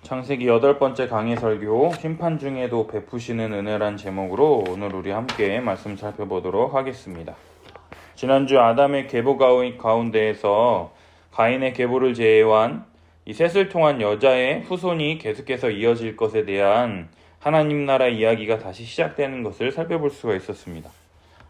창세기 8번째 강의 설교 심판 중에도 베푸시는 은혜란 제목으로 오늘 우리 함께 말씀 살펴보도록 하겠습니다. 지난주 아담의 계보 가운데에서 가인의 계보를 제외한 이 셋을 통한 여자의 후손이 계속해서 이어질 것에 대한 하나님 나라 이야기가 다시 시작되는 것을 살펴볼 수가 있었습니다.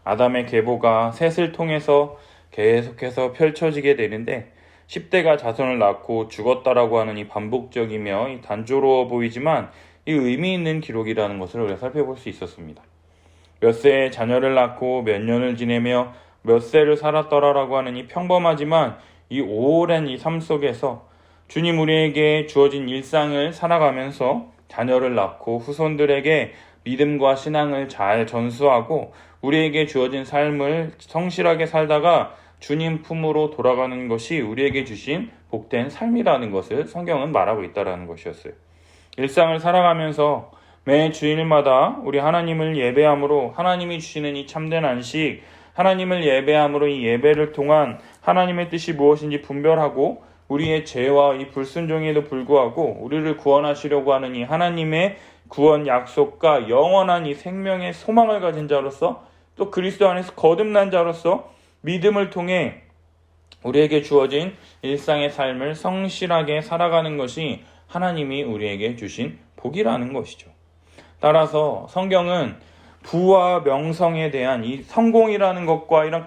아담의 계보가 셋을 통해서 계속해서 펼쳐지게 되는데 10대가 자손을 낳고 죽었다라고 하는 이 반복적이며 이 단조로워 보이지만 이 의미 있는 기록이라는 것을 우리가 살펴볼 수 있었습니다. 몇 세의 자녀를 낳고 몇 년을 지내며 몇 세를 살았더라라고 하는 이 평범하지만 이 오랜 이 삶 속에서 주님 우리에게 주어진 일상을 살아가면서 자녀를 낳고 후손들에게 믿음과 신앙을 잘 전수하고 우리에게 주어진 삶을 성실하게 살다가 주님 품으로 돌아가는 것이 우리에게 주신 복된 삶이라는 것을 성경은 말하고 있다는 것이었어요. 일상을 살아가면서 매 주일마다 우리 하나님을 예배함으로 하나님이 주시는 이 참된 안식, 하나님을 예배함으로 이 예배를 통한 하나님의 뜻이 무엇인지 분별하고 우리의 죄와 이 불순종에도 불구하고 우리를 구원하시려고 하는 이 하나님의 구원 약속과 영원한 이 생명의 소망을 가진 자로서 또 그리스도 안에서 거듭난 자로서 믿음을 통해 우리에게 주어진 일상의 삶을 성실하게 살아가는 것이 하나님이 우리에게 주신 복이라는 것이죠. 따라서 성경은 부와 명성에 대한 이 성공이라는 것과 이런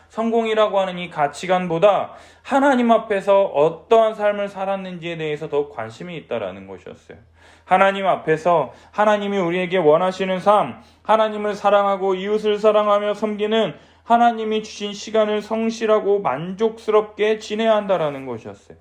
성공이라고 하는 이 가치관보다 하나님 앞에서 어떠한 삶을 살았는지에 대해서 더 관심이 있다라는 것이었어요. 하나님 앞에서 하나님이 우리에게 원하시는 삶, 하나님을 사랑하고 이웃을 사랑하며 섬기는 하나님이 주신 시간을 성실하고 만족스럽게 지내야 한다라는 것이었어요.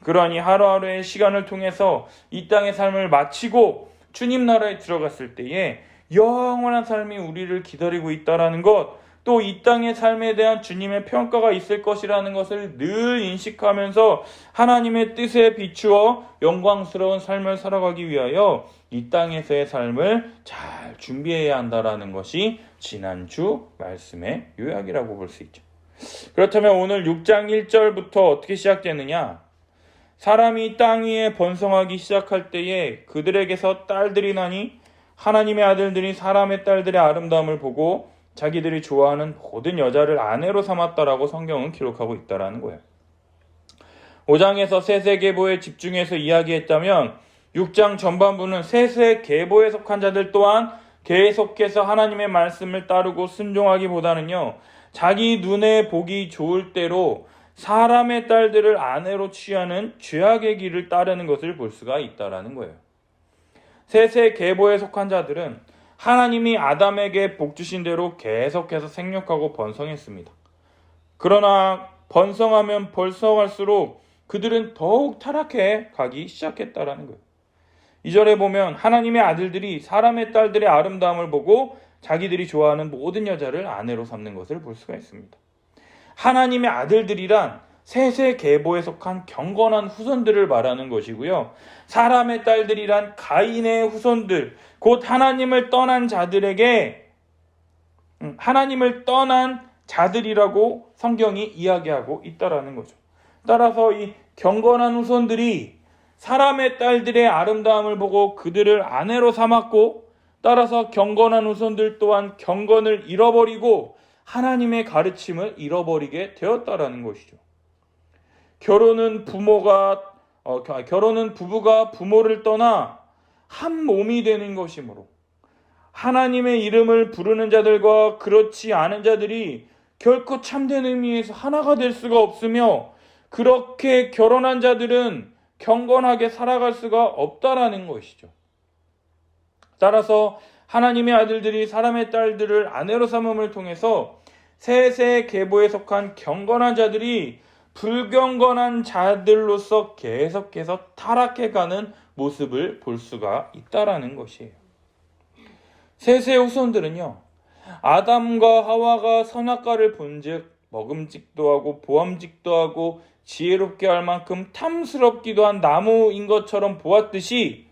그러니 하루하루의 시간을 통해서 이 땅의 삶을 마치고 주님 나라에 들어갔을 때에 영원한 삶이 우리를 기다리고 있다라는 것, 또 이 땅의 삶에 대한 주님의 평가가 있을 것이라는 것을 늘 인식하면서 하나님의 뜻에 비추어 영광스러운 삶을 살아가기 위하여 이 땅에서의 삶을 잘 준비해야 한다라는 것이 지난주 말씀의 요약이라고 볼 수 있죠. 그렇다면 오늘 6장 1절부터 어떻게 시작되느냐? 사람이 땅 위에 번성하기 시작할 때에 그들에게서 딸들이 나니 하나님의 아들들이 사람의 딸들의 아름다움을 보고 자기들이 좋아하는 모든 여자를 아내로 삼았다라고 성경은 기록하고 있다라는 거예요. 5장에서 셋의 계보에 집중해서 이야기했다면 6장 전반부는 셋의 계보에 속한 자들 또한 계속해서 하나님의 말씀을 따르고 순종하기보다는요, 자기 눈에 보기 좋을 대로 사람의 딸들을 아내로 취하는 죄악의 길을 따르는 것을 볼 수가 있다라는 거예요. 셋의 계보에 속한 자들은 하나님이 아담에게 복 주신 대로 계속해서 생육하고 번성했습니다. 그러나 번성하면 번성할수록 그들은 더욱 타락해 가기 시작했다라는 거예요. 2절에 보면 하나님의 아들들이 사람의 딸들의 아름다움을 보고 자기들이 좋아하는 모든 여자를 아내로 삼는 것을 볼 수가 있습니다. 하나님의 아들들이란 셋의 계보에 속한 경건한 후손들을 말하는 것이고요. 사람의 딸들이란 가인의 후손들, 곧 하나님을 떠난 자들에게 하나님을 떠난 자들이라고 성경이 이야기하고 있다라는 거죠. 따라서 이 경건한 후손들이 사람의 딸들의 아름다움을 보고 그들을 아내로 삼았고, 따라서 경건한 후손들 또한 경건을 잃어버리고 하나님의 가르침을 잃어버리게 되었다라는 것이죠. 결혼은 부부가 부모를 떠나 한 몸이 되는 것이므로 하나님의 이름을 부르는 자들과 그렇지 않은 자들이 결코 참된 의미에서 하나가 될 수가 없으며, 그렇게 결혼한 자들은 경건하게 살아갈 수가 없다라는 것이죠. 따라서 하나님의 아들들이 사람의 딸들을 아내로 삼음을 통해서 셋의 계보에 속한 경건한 자들이 불경건한 자들로서 계속해서 타락해가는 모습을 볼 수가 있다라는 것이에요. 셋의 후손들은요, 아담과 하와가 선악과를 본즉 먹음직도 하고 보암직도 하고 지혜롭게 할 만큼 탐스럽기도 한 나무인 것처럼 보았듯이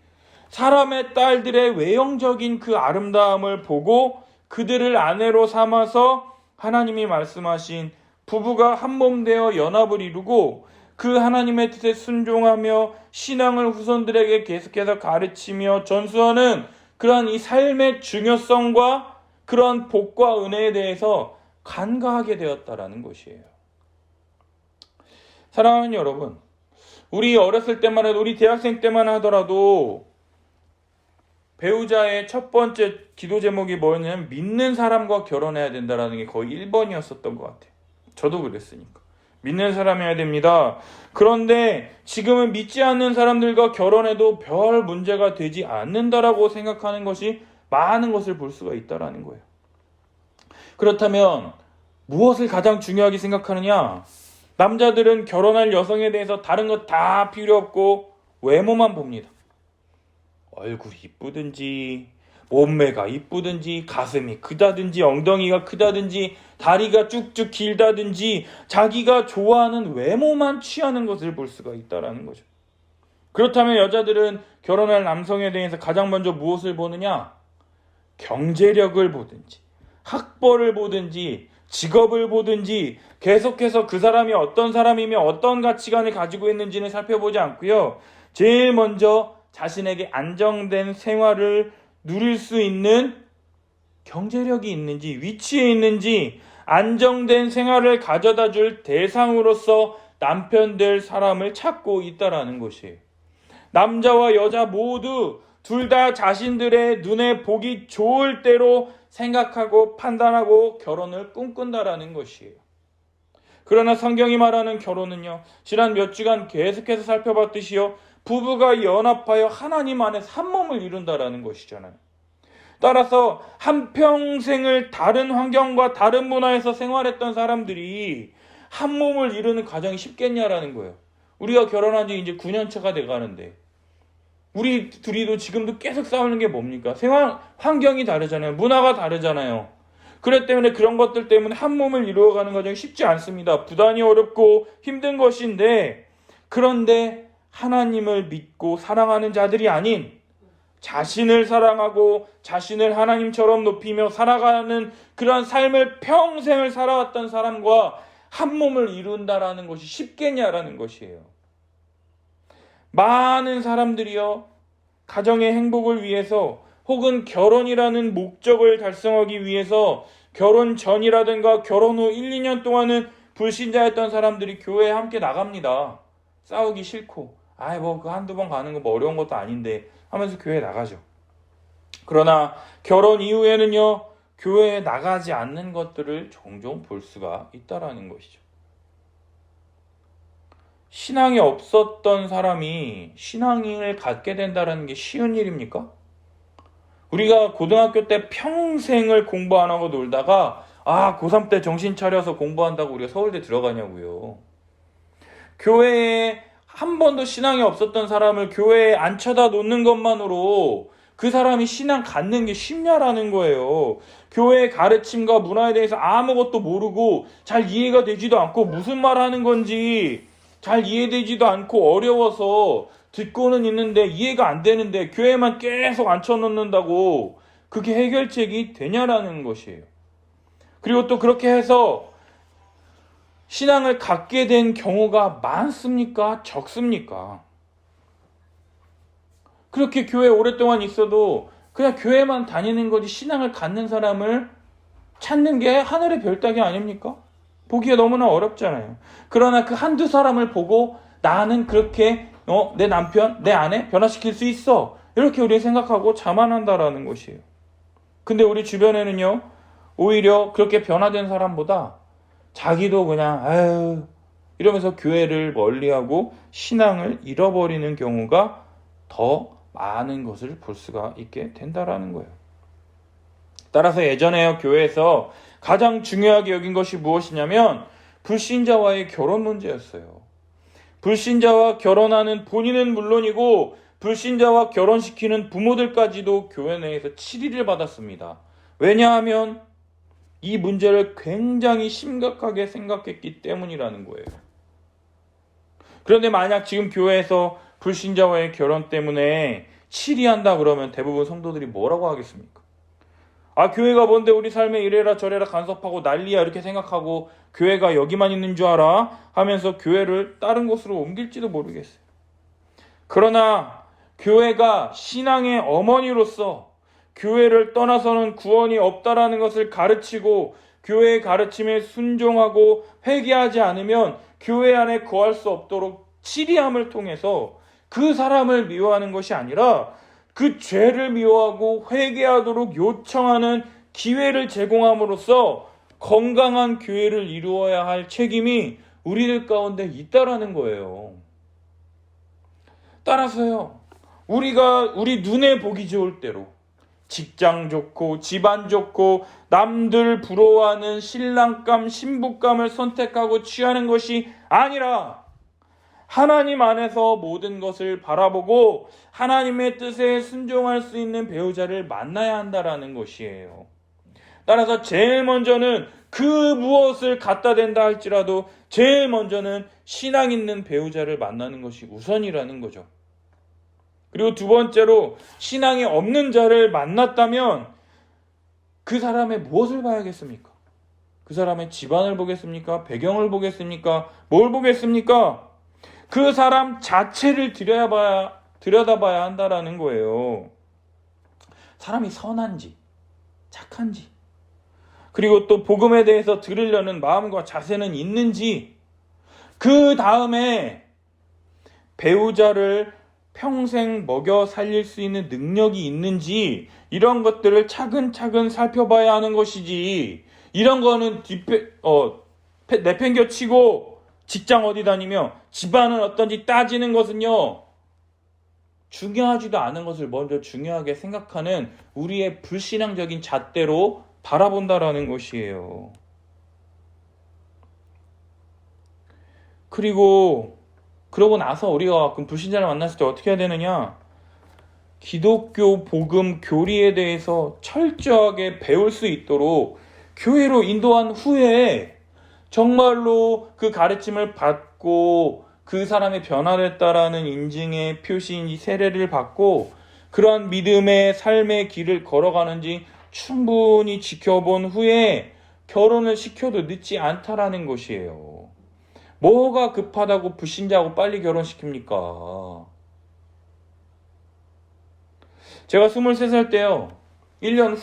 사람의 딸들의 외형적인 그 아름다움을 보고 그들을 아내로 삼아서 하나님이 말씀하신 부부가 한 몸 되어 연합을 이루고 그 하나님의 뜻에 순종하며 신앙을 후손들에게 계속해서 가르치며 전수하는 그러한 이 삶의 중요성과 그러한 복과 은혜에 대해서 간과하게 되었다라는 것이에요. 사랑하는 여러분, 우리 어렸을 때만 해도, 우리 대학생 때만 하더라도 배우자의 첫 번째 기도 제목이 뭐였냐면 믿는 사람과 결혼해야 된다라는 게 거의 1번이었었던 것 같아요. 저도 그랬으니까. 믿는 사람이어야 됩니다. 그런데 지금은 믿지 않는 사람들과 결혼해도 별 문제가 되지 않는다라고 생각하는 것이 많은 것을 볼 수가 있다라는 거예요. 그렇다면 무엇을 가장 중요하게 생각하느냐? 남자들은 결혼할 여성에 대해서 다른 것 다 필요 없고 외모만 봅니다. 얼굴이 이쁘든지 몸매가 이쁘든지 가슴이 크다든지 엉덩이가 크다든지 다리가 쭉쭉 길다든지 자기가 좋아하는 외모만 취하는 것을 볼 수가 있다라는 거죠. 그렇다면 여자들은 결혼할 남성에 대해서 가장 먼저 무엇을 보느냐? 경제력을 보든지 학벌을 보든지 직업을 보든지 계속해서 그 사람이 어떤 사람이며 어떤 가치관을 가지고 있는지는 살펴보지 않고요. 제일 먼저 자신에게 안정된 생활을 누릴 수 있는 경제력이 있는지, 위치에 있는지, 안정된 생활을 가져다 줄 대상으로서 남편 될 사람을 찾고 있다라는 것이에요. 남자와 여자 모두 둘 다 자신들의 눈에 보기 좋을 대로 생각하고 판단하고 결혼을 꿈꾼다라는 것이에요. 그러나 성경이 말하는 결혼은요, 지난 몇 주간 계속해서 살펴봤듯이요, 부부가 연합하여 하나님 안에서 한 몸을 이룬다라는 것이잖아요. 따라서 한평생을 다른 환경과 다른 문화에서 생활했던 사람들이 한 몸을 이루는 가정이 쉽겠냐라는 거예요. 우리가 결혼한 지 이제 9년 차가 돼가는데 우리 둘이도 지금도 계속 싸우는 게 뭡니까? 생활 환경이 다르잖아요. 문화가 다르잖아요. 그렇기 때문에 그런 것들 때문에 한 몸을 이루어가는 과정이 쉽지 않습니다. 부단히 어렵고 힘든 것인데, 그런데 하나님을 믿고 사랑하는 자들이 아닌 자신을 사랑하고 자신을 하나님처럼 높이며 살아가는 그러한 삶을 평생을 살아왔던 사람과 한 몸을 이룬다라는 것이 쉽겠냐라는 것이에요. 많은 사람들이요, 가정의 행복을 위해서 혹은 결혼이라는 목적을 달성하기 위해서 결혼 전이라든가 결혼 후 1, 2년 동안은 불신자였던 사람들이 교회에 함께 나갑니다. 싸우기 싫고 그 한두 번 가는 거 뭐 어려운 것도 아닌데 하면서 교회에 나가죠. 그러나 결혼 이후에는요, 교회에 나가지 않는 것들을 종종 볼 수가 있다라는 것이죠. 신앙이 없었던 사람이 신앙을 갖게 된다는 게 쉬운 일입니까? 우리가 고등학교 때 평생을 공부 안 하고 놀다가 고3 때 정신 차려서 공부한다고 우리가 서울대 들어가냐고요. 교회에 한 번도 신앙이 없었던 사람을 교회에 앉혀다 놓는 것만으로 그 사람이 신앙 갖는 게 쉽냐라는 거예요. 교회의 가르침과 문화에 대해서 아무것도 모르고 잘 이해가 되지도 않고 무슨 말 하는 건지 잘 이해되지도 않고 어려워서 듣고는 있는데 이해가 안 되는데 교회만 계속 앉혀놓는다고 그게 해결책이 되냐라는 것이에요. 그리고 또 그렇게 해서 신앙을 갖게 된 경우가 많습니까? 적습니까? 그렇게 교회에 오랫동안 있어도 그냥 교회만 다니는 거지 신앙을 갖는 사람을 찾는 게 하늘의 별따기 아닙니까? 보기가 너무나 어렵잖아요. 그러나 그 한두 사람을 보고 나는 그렇게 내 남편, 내 아내 변화시킬 수 있어, 이렇게 우리 생각하고 자만한다라는 것이에요. 근데 우리 주변에는요, 오히려 그렇게 변화된 사람보다 자기도 그냥 이러면서 교회를 멀리하고 신앙을 잃어버리는 경우가 더 많은 것을 볼 수가 있게 된다라는 거예요. 따라서 예전에 교회에서 가장 중요하게 여긴 것이 무엇이냐면 불신자와의 결혼 문제였어요. 불신자와 결혼하는 본인은 물론이고 불신자와 결혼시키는 부모들까지도 교회 내에서 치리를 받았습니다. 왜냐하면 이 문제를 굉장히 심각하게 생각했기 때문이라는 거예요. 그런데 만약 지금 교회에서 불신자와의 결혼 때문에 치리한다 그러면 대부분 성도들이 뭐라고 하겠습니까? 아, 교회가 뭔데 우리 삶에 이래라 저래라 간섭하고 난리야 이렇게 생각하고 교회가 여기만 있는 줄 알아 하면서 교회를 다른 곳으로 옮길지도 모르겠어요. 그러나 교회가 신앙의 어머니로서 교회를 떠나서는 구원이 없다라는 것을 가르치고 교회의 가르침에 순종하고 회개하지 않으면 교회 안에 거할 수 없도록 치리함을 통해서 그 사람을 미워하는 것이 아니라 그 죄를 미워하고 회개하도록 요청하는 기회를 제공함으로써 건강한 교회를 이루어야 할 책임이 우리들 가운데 있다라는 거예요. 따라서요, 우리 눈에 보기 좋을 대로 직장 좋고 집안 좋고 남들 부러워하는 신랑감 신부감을 선택하고 취하는 것이 아니라 하나님 안에서 모든 것을 바라보고 하나님의 뜻에 순종할 수 있는 배우자를 만나야 한다라는 것이에요. 따라서 제일 먼저는 그 무엇을 갖다 댄다 할지라도 제일 먼저는 신앙 있는 배우자를 만나는 것이 우선이라는 거죠. 그리고 두 번째로 신앙이 없는 자를 만났다면 그 사람의 무엇을 봐야겠습니까? 그 사람의 집안을 보겠습니까? 배경을 보겠습니까? 뭘 보겠습니까? 그 사람 자체를 들여다봐야 한다라는 거예요. 사람이 선한지, 착한지, 그리고 또 복음에 대해서 들으려는 마음과 자세는 있는지, 그 다음에 배우자를 평생 먹여 살릴 수 있는 능력이 있는지 이런 것들을 차근차근 살펴봐야 하는 것이지, 이런 거는 내팽겨치고 직장 어디 다니며 집안은 어떤지 따지는 것은요, 중요하지도 않은 것을 먼저 중요하게 생각하는 우리의 불신앙적인 잣대로 바라본다라는 것이에요. 그러고 나서 우리가 가끔 불신자를 만났을 때 어떻게 해야 되느냐? 기독교 복음 교리에 대해서 철저하게 배울 수 있도록 교회로 인도한 후에 정말로 그 가르침을 받고 그 사람이 변화됐다라는 인증의 표시인지 세례를 받고 그러한 믿음의 삶의 길을 걸어가는지 충분히 지켜본 후에 결혼을 시켜도 늦지 않다라는 것이에요. 뭐가 급하다고 불신자하고 빨리 결혼시킵니까? 제가 23살 때요, 1년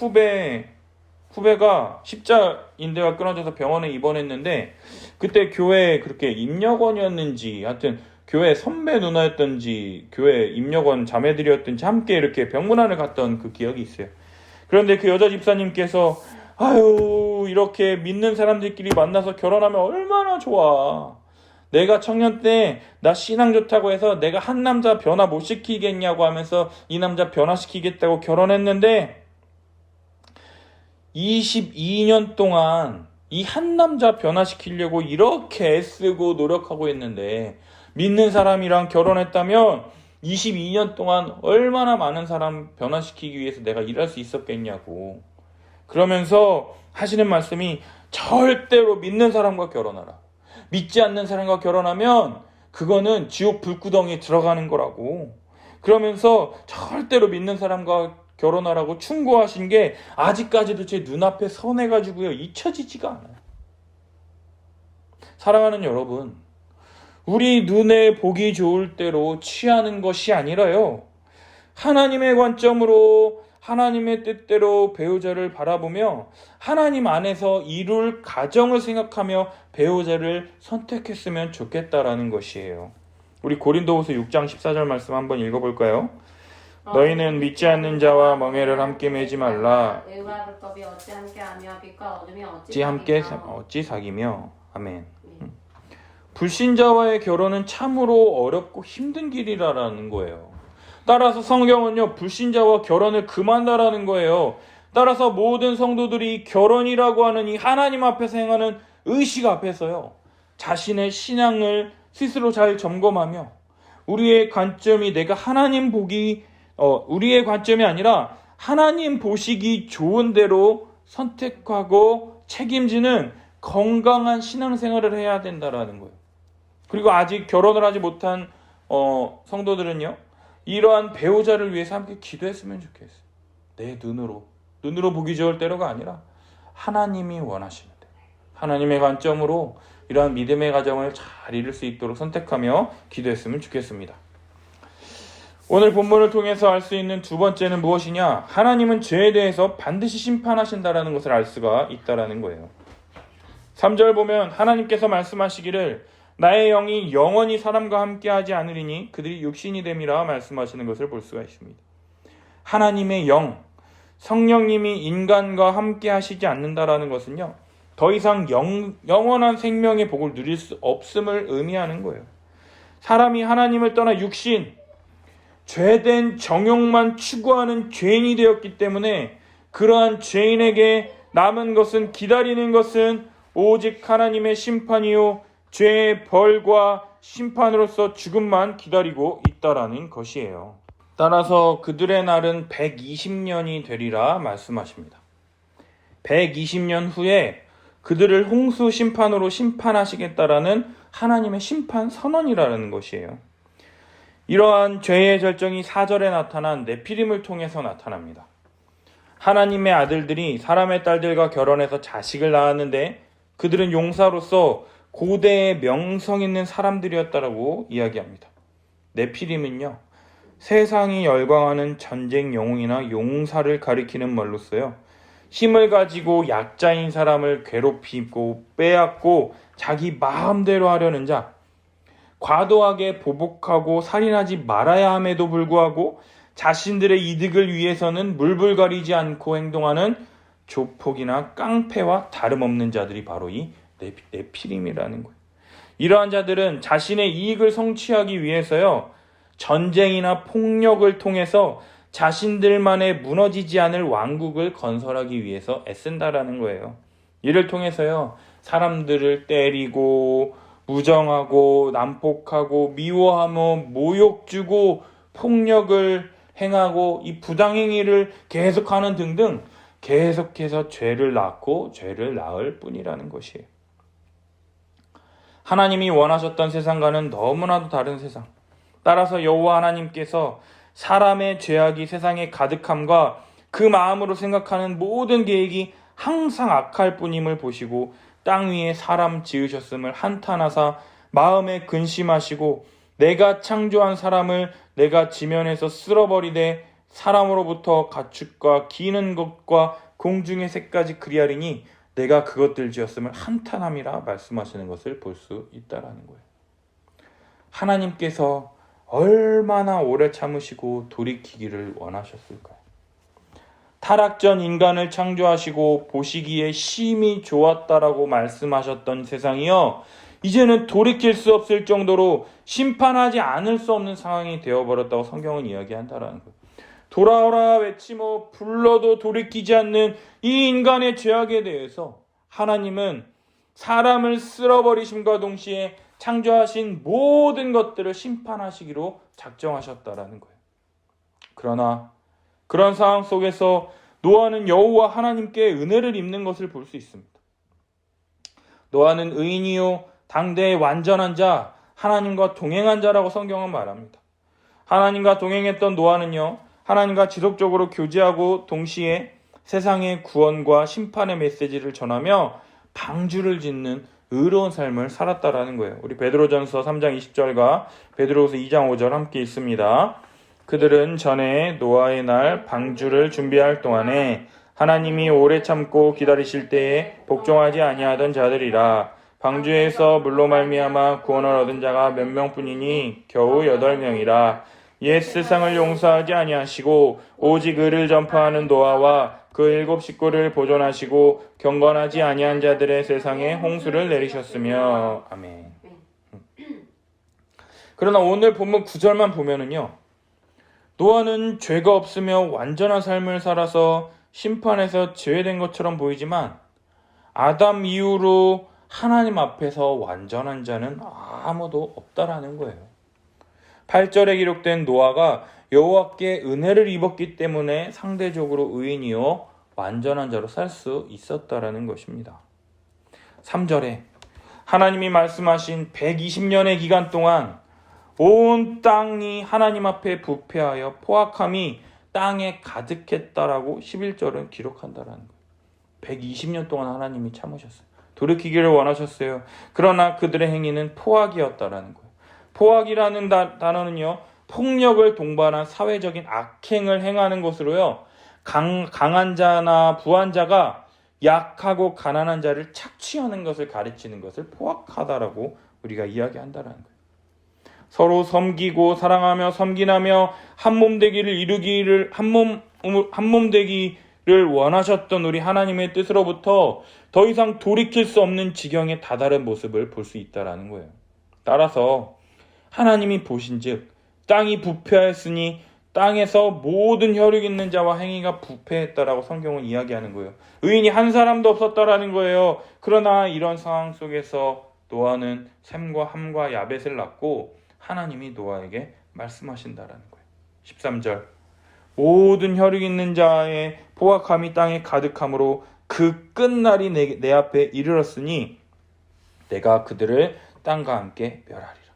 후배가 십자인대가 끊어져서 병원에 입원했는데, 그때 교회 그렇게 임력원이었는지 하여튼 교회 선배 누나였던지 교회 임력원 자매들이었던지 함께 이렇게 병문안을 갔던 그 기억이 있어요. 그런데 그 여자 집사님께서 이렇게 믿는 사람들끼리 만나서 결혼하면 얼마나 좋아. 내가 청년 때 나 신앙 좋다고 해서 내가 한 남자 변화 못 시키겠냐고 하면서 이 남자 변화시키겠다고 결혼했는데 22년 동안 이 한 남자 변화시키려고 이렇게 애쓰고 노력하고 있는데, 믿는 사람이랑 결혼했다면 22년 동안 얼마나 많은 사람 변화시키기 위해서 내가 일할 수 있었겠냐고. 그러면서 하시는 말씀이 절대로 믿는 사람과 결혼하라. 믿지 않는 사람과 결혼하면 그거는 지옥 불구덩이에 들어가는 거라고. 그러면서 절대로 믿는 사람과 결혼하라고 충고하신 게 아직까지도 제 눈앞에 선해가지고요, 잊혀지지가 않아요. 사랑하는 여러분, 우리 눈에 보기 좋을 대로 취하는 것이 아니라요, 하나님의 관점으로 하나님의 뜻대로 배우자를 바라보며 하나님 안에서 이룰 가정을 생각하며 배우자를 선택했으면 좋겠다라는 것이에요. 우리 고린도후서 6장 14절 말씀 한번 읽어볼까요? 너희는 믿지 않는 자와 멍에를 함께 매지 말라. 의와 불법이 어찌 함께하며 빛과 어둠이 어찌 사귀며. 아멘. 불신자와의 결혼은 참으로 어렵고 힘든 길이라는 거예요. 따라서 성경은요, 불신자와 결혼을 금한다라는 거예요. 따라서 모든 성도들이 결혼이라고 하는 이 하나님 앞에서 행하는 의식 앞에서요, 자신의 신앙을 스스로 잘 점검하며 우리의 관점이 우리의 관점이 아니라 하나님 보시기 좋은 대로 선택하고 책임지는 건강한 신앙생활을 해야 된다라는 거예요. 그리고 아직 결혼을 하지 못한 성도들은요, 이러한 배우자를 위해서 함께 기도했으면 좋겠어요. 내 눈으로 눈으로 보기 좋을 때로가 아니라 하나님이 원하시는 대로, 하나님의 관점으로 이러한 믿음의 가정을 잘 이룰 수 있도록 선택하며 기도했으면 좋겠습니다. 오늘 본문을 통해서 알 수 있는 두 번째는 무엇이냐? 하나님은 죄에 대해서 반드시 심판하신다라는 것을 알 수가 있다라는 거예요. 3절 보면 하나님께서 말씀하시기를 나의 영이 영원히 사람과 함께하지 않으리니 그들이 육신이 됨이라 말씀하시는 것을 볼 수가 있습니다. 하나님의 영, 성령님이 인간과 함께 하시지 않는다라는 것은요, 더 이상 영원한 생명의 복을 누릴 수 없음을 의미하는 거예요. 사람이 하나님을 떠나 육신, 죄된 정욕만 추구하는 죄인이 되었기 때문에 그러한 죄인에게 남은 것은, 기다리는 것은 오직 하나님의 심판이요 죄의 벌과 심판으로서 죽음만 기다리고 있다라는 것이에요. 따라서 그들의 날은 120년이 되리라 말씀하십니다. 120년 후에 그들을 홍수 심판으로 심판하시겠다라는 하나님의 심판 선언이라는 것이에요. 이러한 죄의 절정이 4절에 나타난 네피림을 통해서 나타납니다. 하나님의 아들들이 사람의 딸들과 결혼해서 자식을 낳았는데 그들은 용사로서 고대의 명성 있는 사람들이었다라고 이야기합니다. 네피림은요, 세상이 열광하는 전쟁 영웅이나 용사를 가리키는 말로써요, 힘을 가지고 약자인 사람을 괴롭히고 빼앗고 자기 마음대로 하려는 자, 과도하게 보복하고 살인하지 말아야 함에도 불구하고 자신들의 이득을 위해서는 물불가리지 않고 행동하는 조폭이나 깡패와 다름없는 자들이 바로 이 네피림이라는 거예요. 이러한 자들은 자신의 이익을 성취하기 위해서요, 전쟁이나 폭력을 통해서 자신들만의 무너지지 않을 왕국을 건설하기 위해서 애쓴다라는 거예요. 이를 통해서요, 사람들을 때리고 무정하고 난폭하고 미워하며 모욕 주고 폭력을 행하고 이 부당행위를 계속하는 등등 계속해서 죄를 낳고 죄를 낳을 뿐이라는 것이에요. 하나님이 원하셨던 세상과는 너무나도 다른 세상. 따라서 여호와 하나님께서 사람의 죄악이 세상에 가득함과 그 마음으로 생각하는 모든 계획이 항상 악할 뿐임을 보시고 땅 위에 사람 지으셨음을 한탄하사 마음에 근심하시고 내가 창조한 사람을 내가 지면에서 쓸어버리되 사람으로부터 가축과 기는 것과 공중의 새까지 그리하리니 내가 그것들 지었음을 한탄함이라 말씀하시는 것을 볼 수 있다라는 거예요. 하나님께서 얼마나 오래 참으시고 돌이키기를 원하셨을까요? 타락 전 인간을 창조하시고 보시기에 심히 좋았다라고 말씀하셨던 세상이요, 이제는 돌이킬 수 없을 정도로 심판하지 않을 수 없는 상황이 되어버렸다고 성경은 이야기한다라는 거예요. 돌아오라 외치며 불러도 돌이키지 않는 이 인간의 죄악에 대해서 하나님은 사람을 쓸어버리심과 동시에 창조하신 모든 것들을 심판하시기로 작정하셨다라는 거예요. 그러나 그런 상황 속에서 노아는 여호와 하나님께 은혜를 입는 것을 볼 수 있습니다. 노아는 의인이요 당대의 완전한 자, 하나님과 동행한 자라고 성경은 말합니다. 하나님과 동행했던 노아는요, 하나님과 지속적으로 교제하고 동시에 세상의 구원과 심판의 메시지를 전하며 방주를 짓는 의로운 삶을 살았다라는 거예요. 우리 베드로전서 3장 20절과 베드로후서 2장 5절 함께 있습니다. 그들은 전에 노아의 날 방주를 준비할 동안에 하나님이 오래 참고 기다리실 때에 복종하지 아니하던 자들이라. 방주에서 물로 말미암아 구원을 얻은 자가 몇 명뿐이니 겨우 8명이라. 옛 세상을 용서하지 아니하시고 오직 의를 전파하는 노아와 그 7 식구를 보존하시고 경건하지 아니한 자들의 세상에 홍수를 내리셨으며. 아멘. 그러나 오늘 본문 9절만 보면은요, 노아는 죄가 없으며 완전한 삶을 살아서 심판에서 제외된 것처럼 보이지만 아담 이후로 하나님 앞에서 완전한 자는 아무도 없다라는 거예요. 8절에 기록된 노아가 여호와께 은혜를 입었기 때문에 상대적으로 의인이요 완전한 자로 살 수 있었다라는 것입니다. 3절에 하나님이 말씀하신 120년의 기간 동안 온 땅이 하나님 앞에 부패하여 포악함이 땅에 가득했다라고 11절은 기록한다라는 거예요. 120년 동안 하나님이 참으셨어요. 돌이키기를 원하셨어요. 그러나 그들의 행위는 포악이었다라는 거예요. 포악이라는 단어는요, 폭력을 동반한 사회적인 악행을 행하는 것으로요, 강한 자나 부한 자가 약하고 가난한 자를 착취하는 것을 가르치는 것을 포악하다라고 우리가 이야기한다라는 거예요. 서로 섬기고 사랑하며 섬기나며 한몸 되기를 한몸 되기를 원하셨던 우리 하나님의 뜻으로부터 더 이상 돌이킬 수 없는 지경에 다다른 모습을 볼 수 있다라는 거예요. 따라서 하나님이 보신즉 땅이 부패하였으니 땅에서 모든 혈육 있는 자와 행위가 부패했다라고 성경은 이야기하는 거예요. 의인이 한 사람도 없었다라는 거예요. 그러나 이런 상황 속에서 노아는 셈과 함과 야벳을 낳고 하나님이 노아에게 말씀하신다라는 거예요. 13절 모든 혈육 있는 자의 포악함이 땅에 가득함으로 그 끝날이 내 앞에 이르렀으니 내가 그들을 땅과 함께 멸하리라.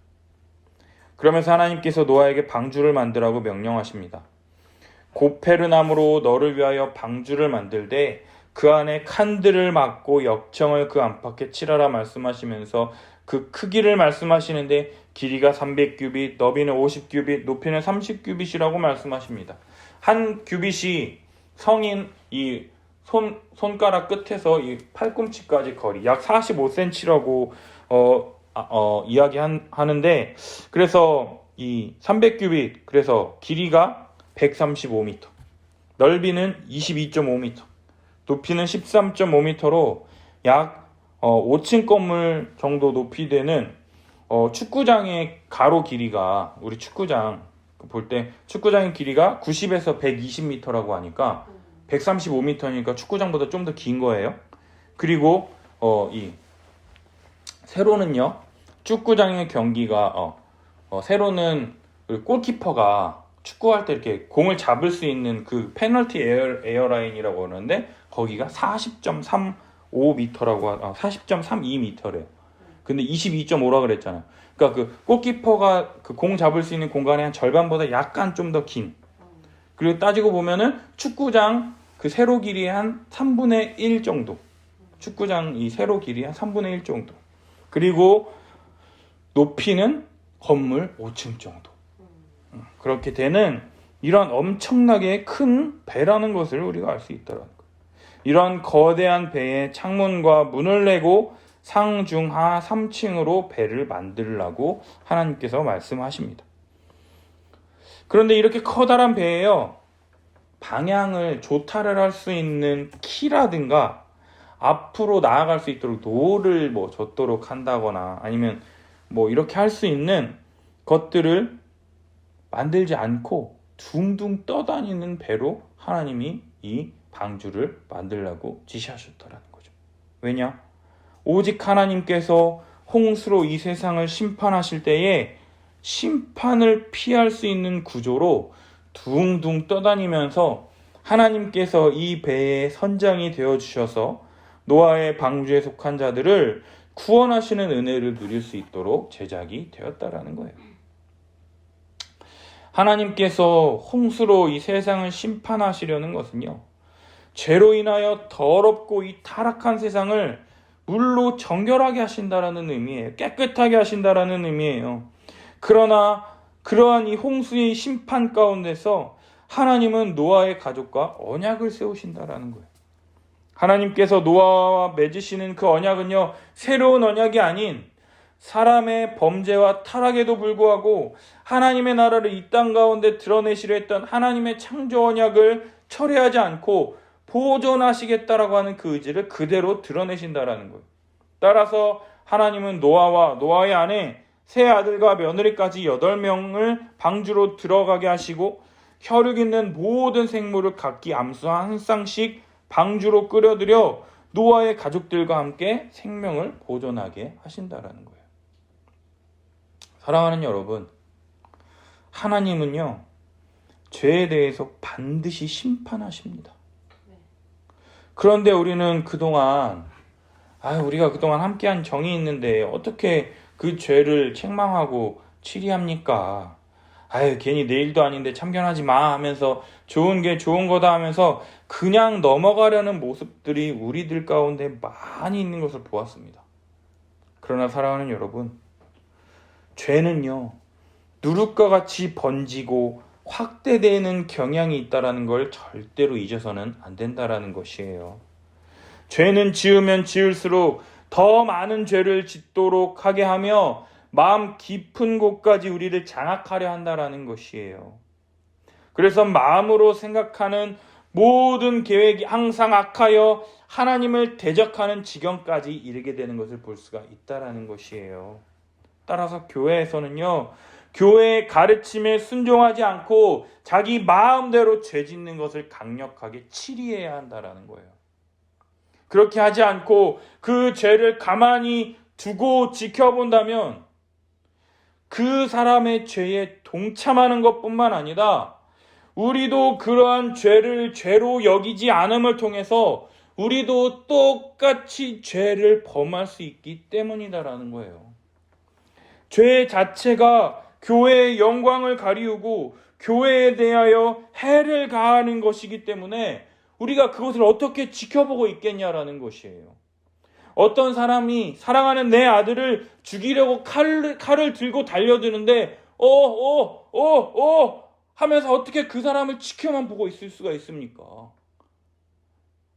그러면서 하나님께서 노아에게 방주를 만들라고 명령하십니다. 고페르나무로 너를 위하여 방주를 만들되 그 안에 칸들을 막고 역청을 그 안팎에 칠하라 말씀하시면서 그 크기를 말씀하시는데 길이가 300규빗, 너비는 50규빗, 높이는 30규빗이라고 말씀하십니다. 한 규빗이 성인 이 손가락 끝에서 이 팔꿈치까지 거리 약 45cm라고 이야기하는데, 그래서 이 300규빗, 그래서 길이가 135m, 넓이는 22.5m, 높이는 13.5m로 약 5층 건물 정도 높이 되는 축구장의 가로 길이가, 우리 축구장 볼 때 축구장의 길이가 90에서 120m라고 하니까 135m니까 축구장보다 좀 더 긴 거예요. 그리고 이 세로는요, 축구장의 경기가 세로는 골키퍼가 축구할 때 이렇게 공을 잡을 수 있는 그 페널티 에어라인이라고 하는데 거기가 40.35m라고 40.32m래요. 근데 22.5라 그랬잖아요. 그러니까 그 골키퍼가 그 공 잡을 수 있는 공간의 한 절반보다 약간 좀 더 긴. 그리고 따지고 보면은 축구장 그 세로 길이의 한 3분의 1 정도. 축구장 이 세로 길이 한 3분의 1 정도. 그리고 높이는 건물 5층 정도. 그렇게 되는 이런 엄청나게 큰 배라는 것을 우리가 알 수 있다는 거예요. 이런 거대한 배에 창문과 문을 내고 상중하 3층으로 배를 만들라고 하나님께서 말씀하십니다. 그런데 이렇게 커다란 배에요, 방향을 조타를 할 수 있는 키라든가 앞으로 나아갈 수 있도록 노를 젓도록 한다거나 아니면 이렇게 할 수 있는 것들을 만들지 않고 둥둥 떠다니는 배로 하나님이 이 방주를 만들라고 지시하셨더라는 거죠. 왜냐? 오직 하나님께서 홍수로 이 세상을 심판하실 때에 심판을 피할 수 있는 구조로 둥둥 떠다니면서 하나님께서 이 배의 선장이 되어주셔서 노아의 방주에 속한 자들을 구원하시는 은혜를 누릴 수 있도록 제작이 되었다라는 거예요. 하나님께서 홍수로 이 세상을 심판하시려는 것은요, 죄로 인하여 더럽고 이 타락한 세상을 물로 정결하게 하신다라는 의미예요. 깨끗하게 하신다라는 의미예요. 그러나 그러한 이 홍수의 심판 가운데서 하나님은 노아의 가족과 언약을 세우신다라는 거예요. 하나님께서 노아와 맺으시는 그 언약은요, 새로운 언약이 아닌 사람의 범죄와 타락에도 불구하고 하나님의 나라를 이 땅 가운데 드러내시려 했던 하나님의 창조 언약을 철회하지 않고 보존하시겠다라고 하는 그 의지를 그대로 드러내신다라는 거예요. 따라서 하나님은 노아와 노아의 아내 세 아들과 며느리까지 8명을 방주로 들어가게 하시고 혈육 있는 모든 생물을 각기 암수 한 쌍씩 방주로 끌어들여 노아의 가족들과 함께 생명을 보존하게 하신다라는 거예요. 사랑하는 여러분, 하나님은요, 죄에 대해서 반드시 심판하십니다. 그런데 우리는 우리가 그동안 함께한 정이 있는데 어떻게 그 죄를 책망하고 치리합니까? 아유 괜히 내일도 아닌데 참견하지 마 하면서 좋은 게 좋은 거다 하면서 그냥 넘어가려는 모습들이 우리들 가운데 많이 있는 것을 보았습니다. 그러나 사랑하는 여러분, 죄는요 누룩과 같이 번지고 확대되는 경향이 있다는 걸 절대로 잊어서는 안 된다는 것이에요. 죄는 지으면 지을수록 더 많은 죄를 짓도록 하게 하며 마음 깊은 곳까지 우리를 장악하려 한다는 것이에요. 그래서 마음으로 생각하는 모든 계획이 항상 악하여 하나님을 대적하는 지경까지 이르게 되는 것을 볼 수가 있다는 것이에요. 따라서 교회에서는요, 교회의 가르침에 순종하지 않고 자기 마음대로 죄 짓는 것을 강력하게 치리해야 한다는 거예요. 그렇게 하지 않고 그 죄를 가만히 두고 지켜본다면 그 사람의 죄에 동참하는 것뿐만 아니라 우리도 그러한 죄를 죄로 여기지 않음을 통해서 우리도 똑같이 죄를 범할 수 있기 때문이다라는 거예요. 죄 자체가 교회의 영광을 가리우고 교회에 대하여 해를 가하는 것이기 때문에 우리가 그것을 어떻게 지켜보고 있겠냐라는 것이에요. 어떤 사람이 사랑하는 내 아들을 죽이려고 칼을 들고 달려드는데 하면서 어떻게 그 사람을 지켜만 보고 있을 수가 있습니까?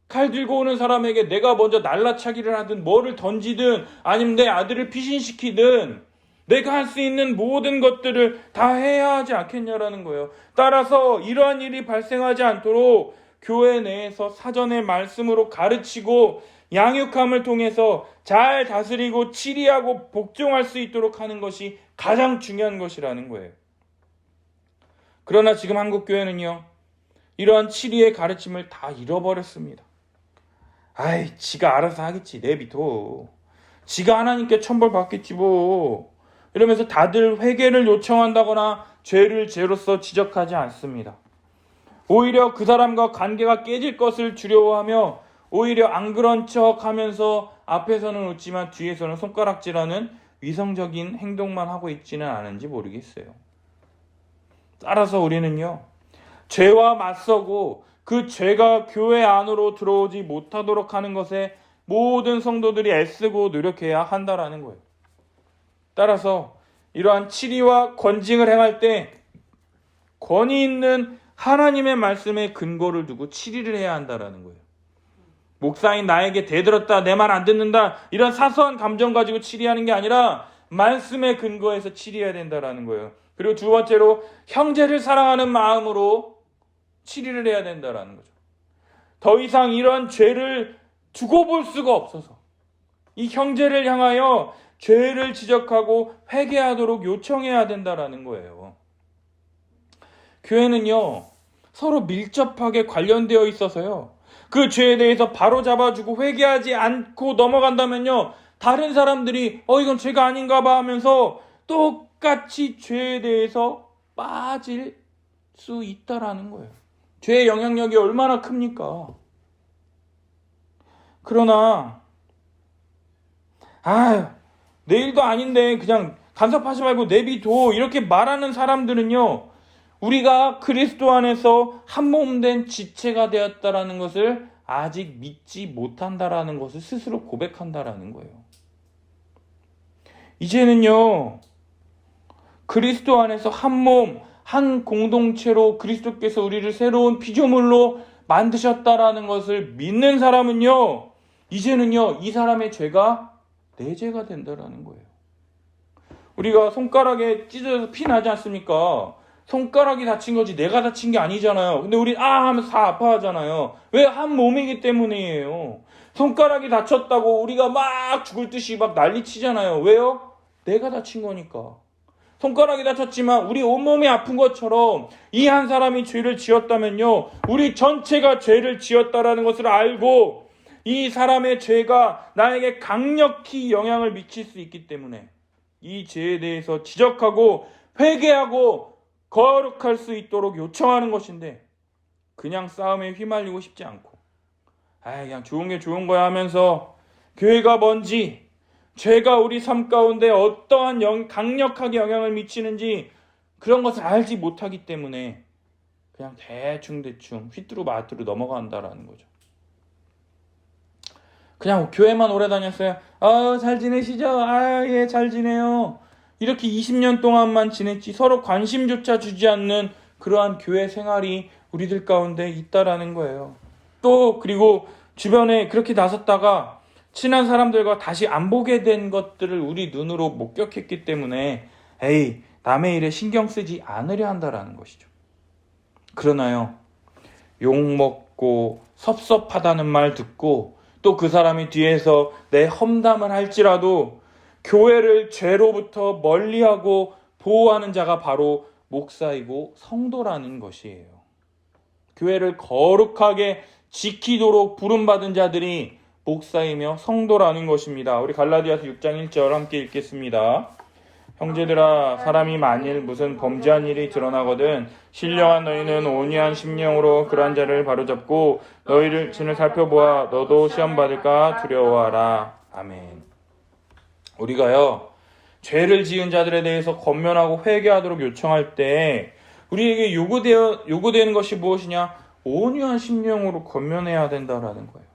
칼 들고 오는 사람에게 내가 먼저 날라차기를 하든 뭐를 던지든 아니면 내 아들을 피신시키든 내가 할 수 있는 모든 것들을 다 해야 하지 않겠냐라는 거예요. 따라서 이러한 일이 발생하지 않도록 교회 내에서 사전의 말씀으로 가르치고 양육함을 통해서 잘 다스리고 치리하고 복종할 수 있도록 하는 것이 가장 중요한 것이라는 거예요. 그러나 지금 한국교회는요, 이러한 치리의 가르침을 다 잃어버렸습니다. 아이, 지가 알아서 하겠지, 내비둬. 지가 하나님께 천벌 받겠지 뭐. 이러면서 다들 회개를 요청한다거나 죄를 죄로서 지적하지 않습니다. 오히려 그 사람과 관계가 깨질 것을 두려워하며 오히려 안 그런 척 하면서 앞에서는 웃지만 뒤에서는 손가락질하는 위성적인 행동만 하고 있지는 않은지 모르겠어요. 따라서 우리는요, 죄와 맞서고 그 죄가 교회 안으로 들어오지 못하도록 하는 것에 모든 성도들이 애쓰고 노력해야 한다라는 거예요. 따라서 이러한 치리와 권징을 행할 때 권위 있는 하나님의 말씀에 근거를 두고 치리를 해야 한다라는 거예요. 목사인 나에게 대들었다, 내 말 안 듣는다, 이런 사소한 감정 가지고 치리하는 게 아니라 말씀에 근거해서 치리해야 된다라는 거예요. 그리고 두 번째로 형제를 사랑하는 마음으로 치리를 해야 된다라는 거죠. 더 이상 이런 죄를 두고 볼 수가 없어서 이 형제를 향하여 죄를 지적하고 회개하도록 요청해야 된다라는 거예요. 교회는요, 서로 밀접하게 관련되어 있어서요, 그 죄에 대해서 바로 잡아주고 회개하지 않고 넘어간다면요, 다른 사람들이 이건 죄가 아닌가 봐 하면서 똑같이 죄에 대해서 빠질 수 있다라는 거예요. 죄의 영향력이 얼마나 큽니까? 그러나 내일도 아닌데 그냥 간섭하지 말고 내비둬, 이렇게 말하는 사람들은요, 우리가 그리스도 안에서 한 몸 된 지체가 되었다라는 것을 아직 믿지 못한다라는 것을 스스로 고백한다라는 거예요. 이제는요, 그리스도 안에서 한 몸, 한 공동체로 그리스도께서 우리를 새로운 피조물로 만드셨다라는 것을 믿는 사람은요, 이제는요, 이 사람의 죄가 내 죄가 된다라는 거예요. 우리가 손가락에 찢어져서 피 나지 않습니까? 손가락이 다친 거지 내가 다친 게 아니잖아요. 근데 우리 하면서 다 아파하잖아요. 왜? 한 몸이기 때문이에요. 손가락이 다쳤다고 우리가 막 죽을 듯이 막 난리치잖아요. 왜요? 내가 다친 거니까. 손가락이 다쳤지만 우리 온몸이 아픈 것처럼 이 한 사람이 죄를 지었다면요, 우리 전체가 죄를 지었다라는 것을 알고 이 사람의 죄가 나에게 강력히 영향을 미칠 수 있기 때문에 이 죄에 대해서 지적하고 회개하고 거룩할 수 있도록 요청하는 것인데, 그냥 싸움에 휘말리고 싶지 않고 그냥 좋은 게 좋은 거야 하면서 교회가 뭔지, 죄가 우리 삶 가운데 어떠한 강력하게 영향을 미치는지 그런 것을 알지 못하기 때문에 그냥 대충 휘뚜루마뚜루 넘어간다라는 거죠. 그냥 교회만 오래 다녔어요. 잘 지내시죠? 예, 잘 지내요. 이렇게 20년 동안만 지냈지 서로 관심조차 주지 않는 그러한 교회 생활이 우리들 가운데 있다라는 거예요. 또 그리고 주변에 그렇게 나섰다가 친한 사람들과 다시 안 보게 된 것들을 우리 눈으로 목격했기 때문에 에이, 남의 일에 신경 쓰지 않으려 한다라는 것이죠. 그러나요, 욕먹고 섭섭하다는 말 듣고 또 그 사람이 뒤에서 내 험담을 할지라도 교회를 죄로부터 멀리하고 보호하는 자가 바로 목사이고 성도라는 것이에요. 교회를 거룩하게 지키도록 부름받은 자들이 목사이며 성도라는 것입니다. 우리 갈라디아서 6장 1절 함께 읽겠습니다. 형제들아, 사람이 만일 무슨 범죄한 일이 드러나거든 신령한 너희는 온유한 심령으로 그러한 자를 바로잡고 너희를 진을 살펴보아 너도 시험 받을까 두려워하라. 아멘. 우리가요, 죄를 지은 자들에 대해서 권면하고 회개하도록 요청할 때 우리에게 요구되는 것이 무엇이냐? 온유한 심령으로 권면해야 된다라는 거예요.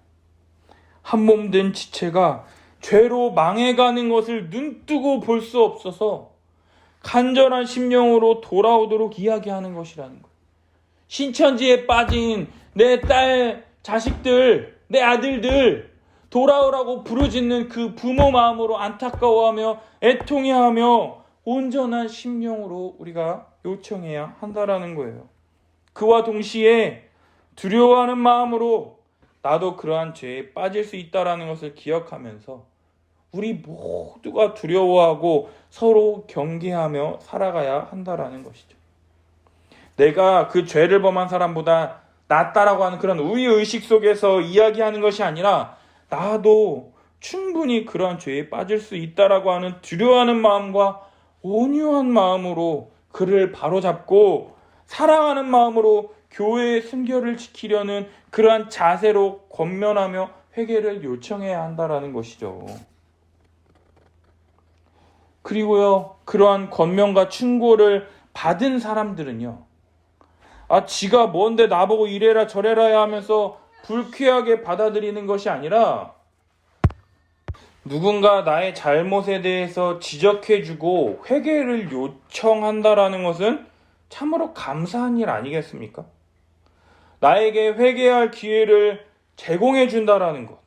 한 몸 된 지체가 죄로 망해가는 것을 눈뜨고 볼 수 없어서 간절한 심령으로 돌아오도록 이야기하는 것이라는 거예요. 신천지에 빠진 내 딸, 자식들, 내 아들들 돌아오라고 부르짖는 그 부모 마음으로 안타까워하며 애통해하며 온전한 심령으로 우리가 요청해야 한다라는 거예요. 그와 동시에 두려워하는 마음으로 나도 그러한 죄에 빠질 수 있다라는 것을 기억하면서 우리 모두가 두려워하고 서로 경계하며 살아가야 한다라는 것이죠. 내가 그 죄를 범한 사람보다 낫다라고 하는 그런 우위의식 속에서 이야기하는 것이 아니라 나도 충분히 그러한 죄에 빠질 수 있다라고 하는 두려워하는 마음과 온유한 마음으로 그를 바로잡고 사랑하는 마음으로 교회의 순결을 지키려는 그러한 자세로 권면하며 회개를 요청해야 한다라는 것이죠. 그리고요, 그러한 권면과 충고를 받은 사람들은요, 지가 뭔데 나보고 이래라 저래라 하면서 불쾌하게 받아들이는 것이 아니라 누군가 나의 잘못에 대해서 지적해주고 회개를 요청한다라는 것은 참으로 감사한 일 아니겠습니까? 나에게 회개할 기회를 제공해 준다라는 것.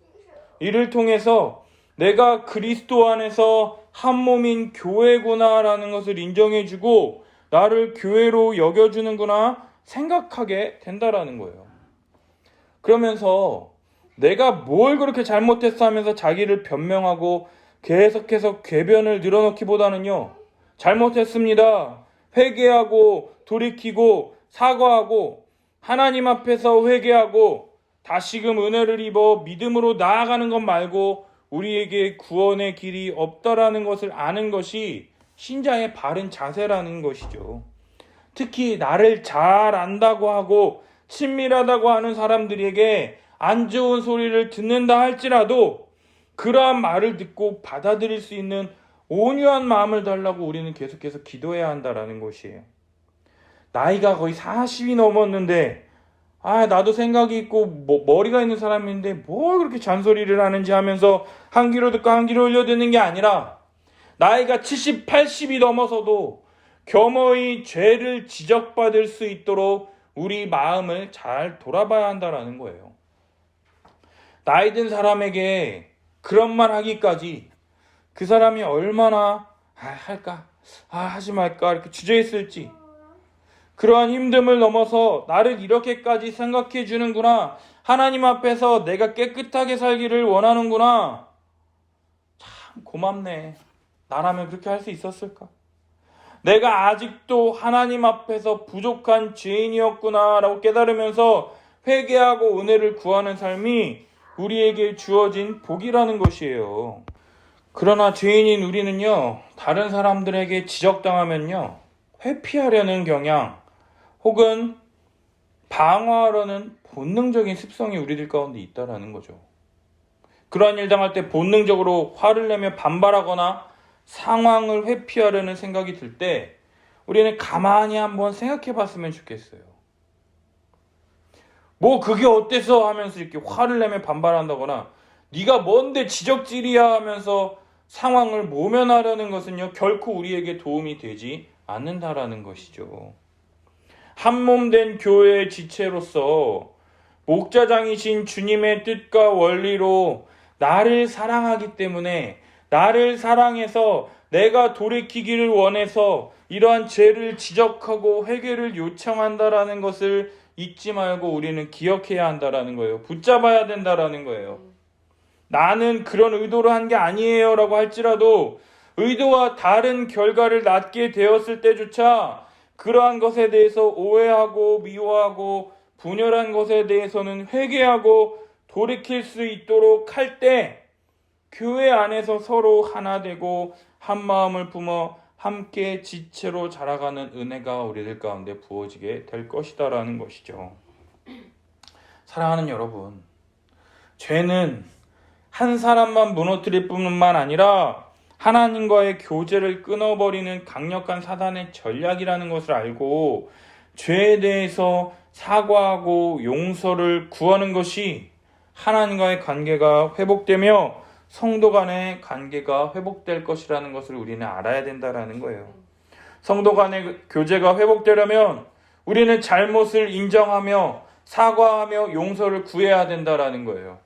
이를 통해서 내가 그리스도 안에서 한 몸인 교회구나라는 것을 인정해주고 나를 교회로 여겨주는구나 생각하게 된다라는 거예요. 그러면서 내가 뭘 그렇게 잘못했어 하면서 자기를 변명하고 계속해서 궤변을 늘어놓기보다는요, 잘못했습니다. 회개하고 돌이키고 사과하고 하나님 앞에서 회개하고 다시금 은혜를 입어 믿음으로 나아가는 것 말고 우리에게 구원의 길이 없다라는 것을 아는 것이 신자의 바른 자세라는 것이죠. 특히 나를 잘 안다고 하고 친밀하다고 하는 사람들에게 안 좋은 소리를 듣는다 할지라도 그러한 말을 듣고 받아들일 수 있는 온유한 마음을 달라고 우리는 계속해서 기도해야 한다라는 것이에요. 나이가 거의 40이 넘었는데 나도 생각이 있고 머리가 있는 사람인데 뭘 그렇게 잔소리를 하는지 하면서 한 귀로 듣고 한 귀로 흘려듣는 게 아니라 나이가 70, 80이 넘어서도 겸허히 죄를 지적받을 수 있도록 우리 마음을 잘 돌아봐야 한다라는 거예요. 나이 든 사람에게 그런 말 하기까지 그 사람이 얼마나 할까? 하지 말까? 이렇게 주저했을지 그러한 힘듦을 넘어서 나를 이렇게까지 생각해 주는구나. 하나님 앞에서 내가 깨끗하게 살기를 원하는구나. 참 고맙네. 나라면 그렇게 할 수 있었을까? 내가 아직도 하나님 앞에서 부족한 죄인이었구나 라고 깨달으면서 회개하고 은혜를 구하는 삶이 우리에게 주어진 복이라는 것이에요. 그러나 죄인인 우리는요, 다른 사람들에게 지적당하면요, 회피하려는 경향 혹은 방어하려는 본능적인 습성이 우리들 가운데 있다라는 거죠. 그러한 일 당할 때 본능적으로 화를 내며 반발하거나 상황을 회피하려는 생각이 들 때 우리는 가만히 한번 생각해 봤으면 좋겠어요. 뭐 그게 어때서 하면서 이렇게 화를 내면 반발한다거나 네가 뭔데 지적질이야 하면서 상황을 모면하려는 것은요, 결코 우리에게 도움이 되지 않는다라는 것이죠. 한몸된 교회의 지체로서 목자장이신 주님의 뜻과 원리로 나를 사랑하기 때문에 나를 사랑해서 내가 돌이키기를 원해서 이러한 죄를 지적하고 회개를 요청한다라는 것을 잊지 말고 우리는 기억해야 한다라는 거예요. 붙잡아야 된다라는 거예요. 나는 그런 의도로 한 게 아니에요 라고 할지라도 의도와 다른 결과를 낳게 되었을 때조차 그러한 것에 대해서 오해하고 미워하고 분열한 것에 대해서는 회개하고 돌이킬 수 있도록 할 때 교회 안에서 서로 하나 되고 한 마음을 품어 함께 지체로 자라가는 은혜가 우리들 가운데 부어지게 될 것이다라는 것이죠. 사랑하는 여러분, 죄는 한 사람만 무너뜨릴 뿐만 아니라 하나님과의 교제를 끊어버리는 강력한 사단의 전략이라는 것을 알고 죄에 대해서 사과하고 용서를 구하는 것이 하나님과의 관계가 회복되며 성도 간의 관계가 회복될 것이라는 것을 우리는 알아야 된다는 거예요. 성도 간의 교제가 회복되려면 우리는 잘못을 인정하며 사과하며 용서를 구해야 된다는 거예요.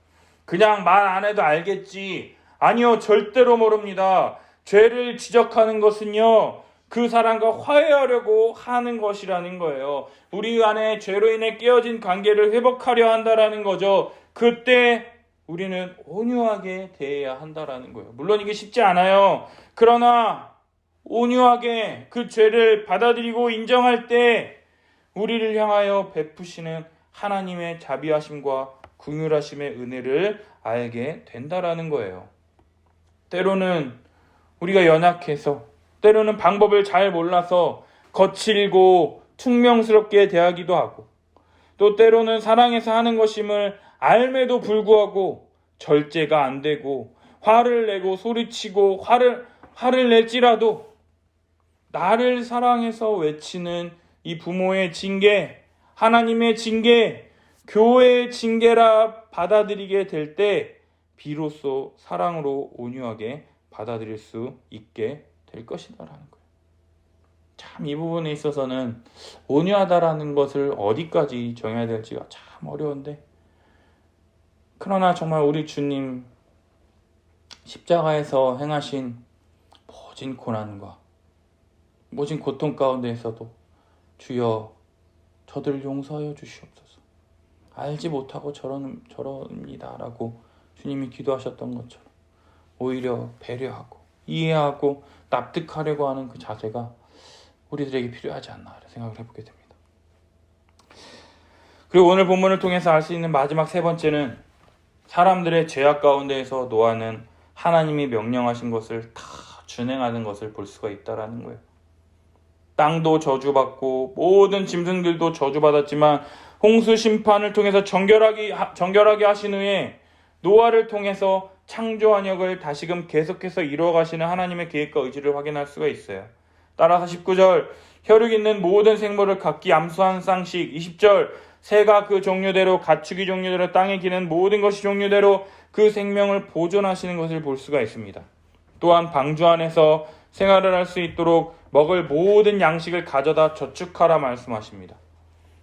그냥 말 안 해도 알겠지. 아니요, 절대로 모릅니다. 죄를 지적하는 것은요, 그 사람과 화해하려고 하는 것이라는 거예요. 우리 안에 죄로 인해 깨어진 관계를 회복하려 한다라는 거죠. 그때 우리는 온유하게 대해야 한다라는 거예요. 물론 이게 쉽지 않아요. 그러나 온유하게 그 죄를 받아들이고 인정할 때 우리를 향하여 베푸시는 하나님의 자비하심과 긍휼하심의 은혜를 알게 된다라는 거예요. 때로는 우리가 연약해서, 때로는 방법을 잘 몰라서 거칠고 퉁명스럽게 대하기도 하고, 또 때로는 사랑해서 하는 것임을 알매도 불구하고 절제가 안 되고 화를 내고 소리치고 화를 낼지라도 나를 사랑해서 외치는 이 부모의 징계, 하나님의 징계, 교회의 징계라 받아들이게 될 때 비로소 사랑으로 온유하게 받아들일 수 있게 될 것이다라는 거예요. 참 이 부분에 있어서는 온유하다라는 것을 어디까지 정해야 될지가 참 어려운데, 그러나 정말 우리 주님 십자가에서 행하신 모진 고난과 모진 고통 가운데에서도 주여 저들을 용서하여 주시옵소서, 알지 못하고 저럽니다라고 주님이 기도하셨던 것처럼 오히려 배려하고 이해하고 납득하려고 하는 그 자세가 우리들에게 필요하지 않나 생각을 해보게 됩니다. 그리고 오늘 본문을 통해서 알 수 있는 마지막 세 번째는 사람들의 죄악 가운데에서 노아는 하나님이 명령하신 것을 다 준행하는 것을 볼 수가 있다라는 거예요. 땅도 저주받고 모든 짐승들도 저주받았지만 홍수 심판을 통해서 정결하게 하신 후에 노아를 통해서 창조 언약을 다시금 계속해서 이루어가시는 하나님의 계획과 의지를 확인할 수가 있어요. 따라서 19절 혈육 있는 모든 생물을 각기 암수한 쌍씩, 20절 새가 그 종류대로 가축이 종류대로 땅에 기는 모든 것이 종류대로 그 생명을 보존하시는 것을 볼 수가 있습니다. 또한 방주 안에서 생활을 할 수 있도록 먹을 모든 양식을 가져다 저축하라 말씀하십니다.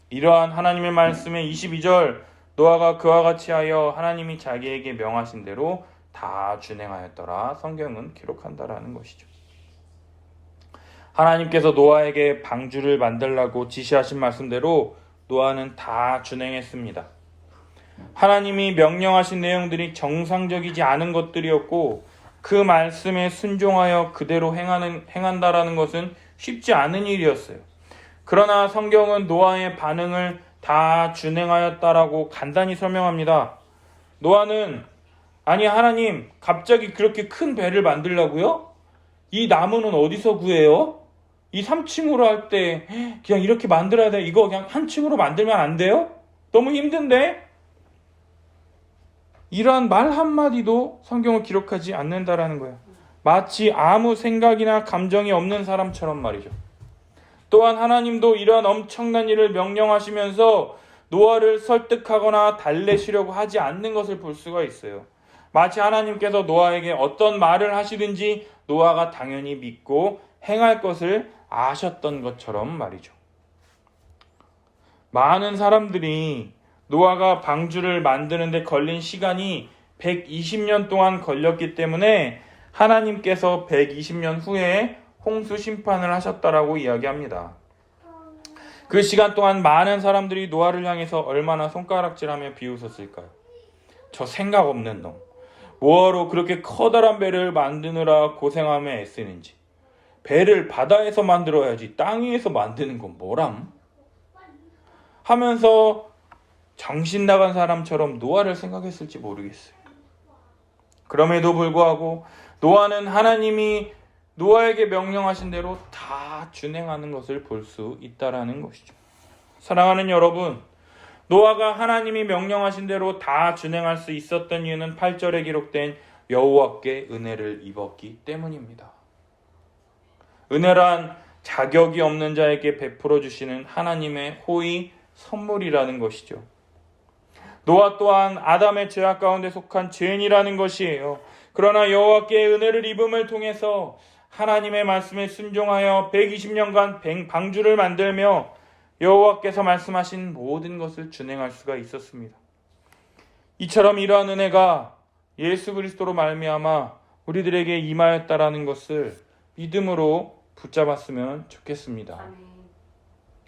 이러한 하나님의 말씀의 22절 노아가 그와 같이 하여 하나님이 자기에게 명하신 대로 다 준행하였더라 성경은 기록한다라는 것이죠. 하나님께서 노아에게 방주를 만들라고 지시하신 말씀대로 노아는 다 준행했습니다. 하나님이 명령하신 내용들이 정상적이지 않은 것들이었고 그 말씀에 순종하여 그대로 행한다라는 것은 쉽지 않은 일이었어요. 그러나 성경은 노아의 반응을 다 준행하였다라고 간단히 설명합니다. 노아는 아니 하나님 갑자기 그렇게 큰 배를 만들라고요? 이 나무는 어디서 구해요? 이 3층으로 할 때 그냥 이렇게 만들어야 돼. 이거 그냥 한 층으로 만들면 안 돼요? 너무 힘든데? 이러한 말 한마디도 성경을 기록하지 않는다라는 거예요. 마치 아무 생각이나 감정이 없는 사람처럼 말이죠. 또한 하나님도 이러한 엄청난 일을 명령하시면서 노아를 설득하거나 달래시려고 하지 않는 것을 볼 수가 있어요. 마치 하나님께서 노아에게 어떤 말을 하시든지 노아가 당연히 믿고 행할 것을 아셨던 것처럼 말이죠. 많은 사람들이 노아가 방주를 만드는 데 걸린 시간이 120년 동안 걸렸기 때문에 하나님께서 120년 후에 홍수 심판을 하셨다라고 이야기합니다. 그 시간 동안 많은 사람들이 노아를 향해서 얼마나 손가락질하며 비웃었을까요? 저 생각 없는 놈. 뭐하러 그렇게 커다란 배를 만드느라 고생하며 애쓰는지. 배를 바다에서 만들어야지 땅 위에서 만드는 건 뭐람? 하면서 정신 나간 사람처럼 노아를 생각했을지 모르겠어요. 그럼에도 불구하고 노아는 하나님이 노아에게 명령하신 대로 다 준행하는 것을 볼 수 있다라는 것이죠. 사랑하는 여러분, 노아가 하나님이 명령하신 대로 다 준행할 수 있었던 이유는 8절에 기록된 여호와께 은혜를 입었기 때문입니다. 은혜란 자격이 없는 자에게 베풀어 주시는 하나님의 호의 선물이라는 것이죠. 노아 또한 아담의 죄악 가운데 속한 죄인이라는 것이에요. 그러나 여호와께 은혜를 입음을 통해서 하나님의 말씀에 순종하여 120년간 방주를 만들며 여호와께서 말씀하신 모든 것을 준행할 수가 있었습니다. 이처럼 이러한 은혜가 예수 그리스도로 말미암아 우리들에게 임하였다라는 것을 믿음으로 붙잡았으면 좋겠습니다. 아멘.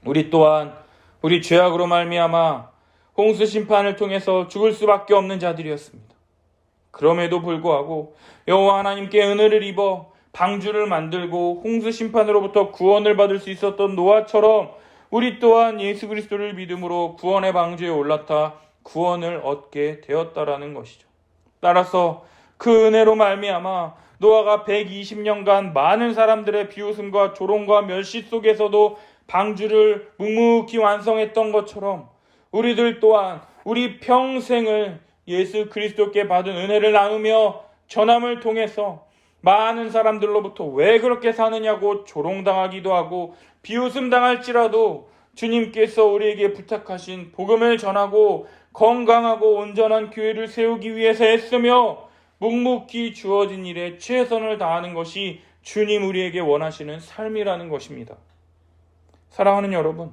우리 또한 우리 죄악으로 말미암아 홍수 심판을 통해서 죽을 수밖에 없는 자들이었습니다. 그럼에도 불구하고 여호와 하나님께 은혜를 입어 방주를 만들고 홍수 심판으로부터 구원을 받을 수 있었던 노아처럼 우리 또한 예수 그리스도를 믿음으로 구원의 방주에 올라타 구원을 얻게 되었다라는 것이죠. 따라서 그 은혜로 말미암아 노아가 120년간 많은 사람들의 비웃음과 조롱과 멸시 속에서도 방주를 묵묵히 완성했던 것처럼 우리들 또한 우리 평생을 예수 그리스도께 받은 은혜를 나누며 전함을 통해서 많은 사람들로부터 왜 그렇게 사느냐고 조롱당하기도 하고 비웃음 당할지라도 주님께서 우리에게 부탁하신 복음을 전하고 건강하고 온전한 교회를 세우기 위해서 애쓰며 묵묵히 주어진 일에 최선을 다하는 것이 주님 우리에게 원하시는 삶이라는 것입니다. 사랑하는 여러분,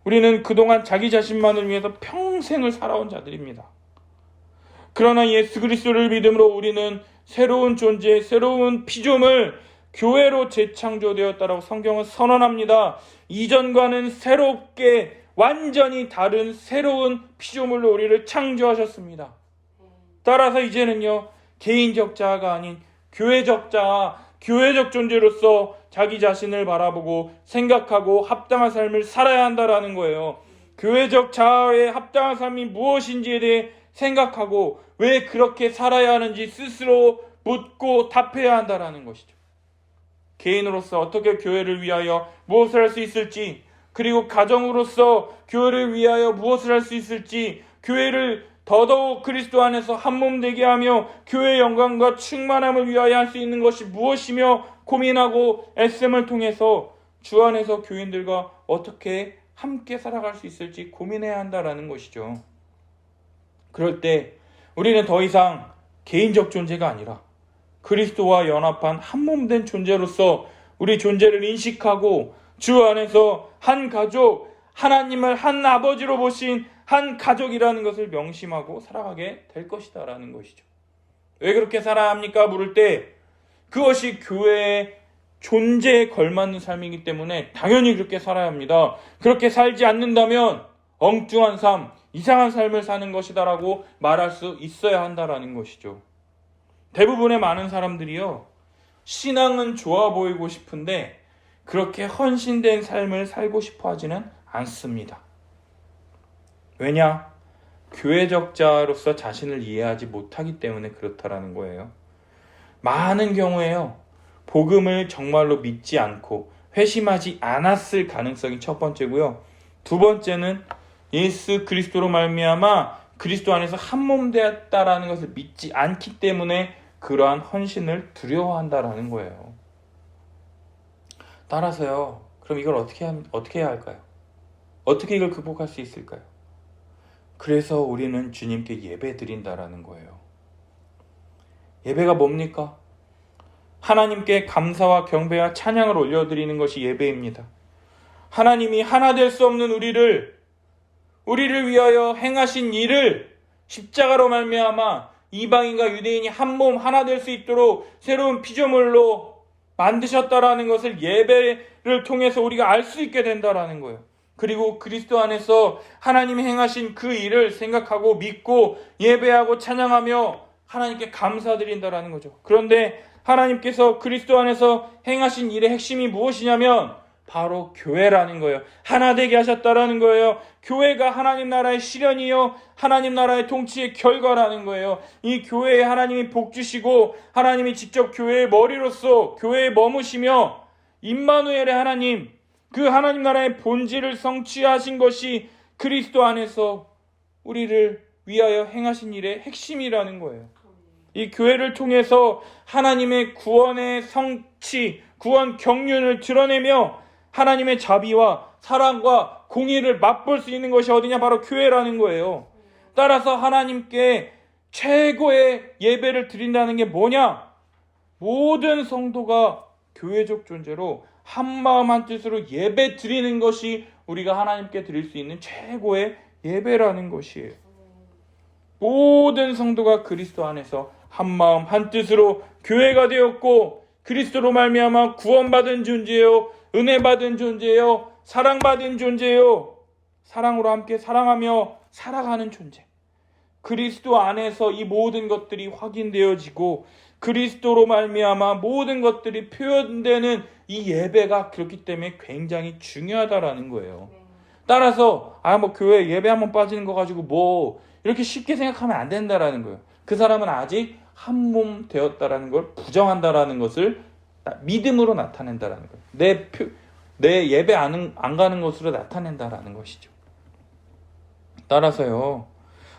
우리는 그동안 자기 자신만을 위해서 평생을 살아온 자들입니다. 그러나 예수 그리스도를 믿음으로 우리는 새로운 존재, 새로운 피조물, 교회로 재창조되었다라고 성경은 선언합니다. 이전과는 새롭게 완전히 다른 새로운 피조물로 우리를 창조하셨습니다. 따라서 이제는요, 개인적 자아가 아닌 교회적 자아, 교회적 존재로서 자기 자신을 바라보고 생각하고 합당한 삶을 살아야 한다라는 거예요. 교회적 자아에 합당한 삶이 무엇인지에 대해 생각하고 왜 그렇게 살아야 하는지 스스로 묻고 답해야 한다라는 것이죠. 개인으로서 어떻게 교회를 위하여 무엇을 할 수 있을지, 그리고 가정으로서 교회를 위하여 무엇을 할 수 있을지, 교회를 더더욱 그리스도 안에서 한몸 되게 하며 교회의 영광과 충만함을 위하여 할 수 있는 것이 무엇이며 고민하고 애씀을 통해서 주 안에서 교인들과 어떻게 함께 살아갈 수 있을지 고민해야 한다라는 것이죠. 그럴 때 우리는 더 이상 개인적 존재가 아니라 그리스도와 연합한 한몸된 존재로서 우리 존재를 인식하고 주 안에서 한 가족, 하나님을 한 아버지로 보신 한 가족이라는 것을 명심하고 살아가게 될 것이다라는 것이죠. 왜 그렇게 살아야 합니까? 물을 때 그것이 교회의 존재에 걸맞는 삶이기 때문에 당연히 그렇게 살아야 합니다. 그렇게 살지 않는다면 엉뚱한 삶, 이상한 삶을 사는 것이다라고 말할 수 있어야 한다라는 것이죠. 대부분의 많은 사람들이요, 신앙은 좋아 보이고 싶은데 그렇게 헌신된 삶을 살고 싶어 하지는 않습니다. 왜냐? 교회적 자로서 자신을 이해하지 못하기 때문에 그렇다라는 거예요. 많은 경우에요, 복음을 정말로 믿지 않고 회심하지 않았을 가능성이 첫 번째고요. 두 번째는 예수 그리스도로 말미암아 그리스도 안에서 한몸 되었다라는 것을 믿지 않기 때문에 그러한 헌신을 두려워한다라는 거예요. 따라서요, 그럼 이걸 어떻게 해야 할까요? 어떻게 이걸 극복할 수 있을까요? 그래서 우리는 주님께 예배 드린다라는 거예요. 예배가 뭡니까? 하나님께 감사와 경배와 찬양을 올려드리는 것이 예배입니다. 하나님이 하나 될 수 없는 우리를 위하여 행하신 일을 십자가로 말미암아 이방인과 유대인이 한 몸 하나 될 수 있도록 새로운 피조물로 만드셨다라는 것을 예배를 통해서 우리가 알 수 있게 된다라는 거예요. 그리고 그리스도 안에서 하나님이 행하신 그 일을 생각하고 믿고 예배하고 찬양하며 하나님께 감사드린다라는 거죠. 그런데 하나님께서 그리스도 안에서 행하신 일의 핵심이 무엇이냐면 바로 교회라는 거예요. 하나 되게 하셨다라는 거예요. 교회가 하나님 나라의 실현이요 하나님 나라의 통치의 결과라는 거예요. 이 교회에 하나님이 복 주시고 하나님이 직접 교회의 머리로서 교회에 머무시며 임마누엘의 하나님, 그 하나님 나라의 본질을 성취하신 것이 그리스도 안에서 우리를 위하여 행하신 일의 핵심이라는 거예요. 이 교회를 통해서 하나님의 구원의 성취, 구원 경륜을 드러내며 하나님의 자비와 사랑과 공의를 맛볼 수 있는 것이 어디냐? 바로 교회라는 거예요. 따라서 하나님께 최고의 예배를 드린다는 게 뭐냐? 모든 성도가 교회적 존재로 한마음 한뜻으로 예배 드리는 것이 우리가 하나님께 드릴 수 있는 최고의 예배라는 것이에요. 모든 성도가 그리스도 안에서 한마음 한뜻으로 교회가 되었고 그리스도로 말미암아 구원받은 존재요 은혜 받은 존재요 사랑받은 존재요 사랑으로 함께 사랑하며 살아가는 존재. 그리스도 안에서 이 모든 것들이 확인되어지고 그리스도로 말미암아 모든 것들이 표현되는 이 예배가 그렇기 때문에 굉장히 중요하다라는 거예요. 따라서 교회 예배 한번 빠지는 거 가지고 이렇게 쉽게 생각하면 안 된다라는 거예요. 그 사람은 아직 한 몸 되었다라는 걸 부정한다라는 것을 믿음으로 나타낸다라는 거예요. 내 예배 안 가는 것으로 나타낸다라는 것이죠. 따라서요,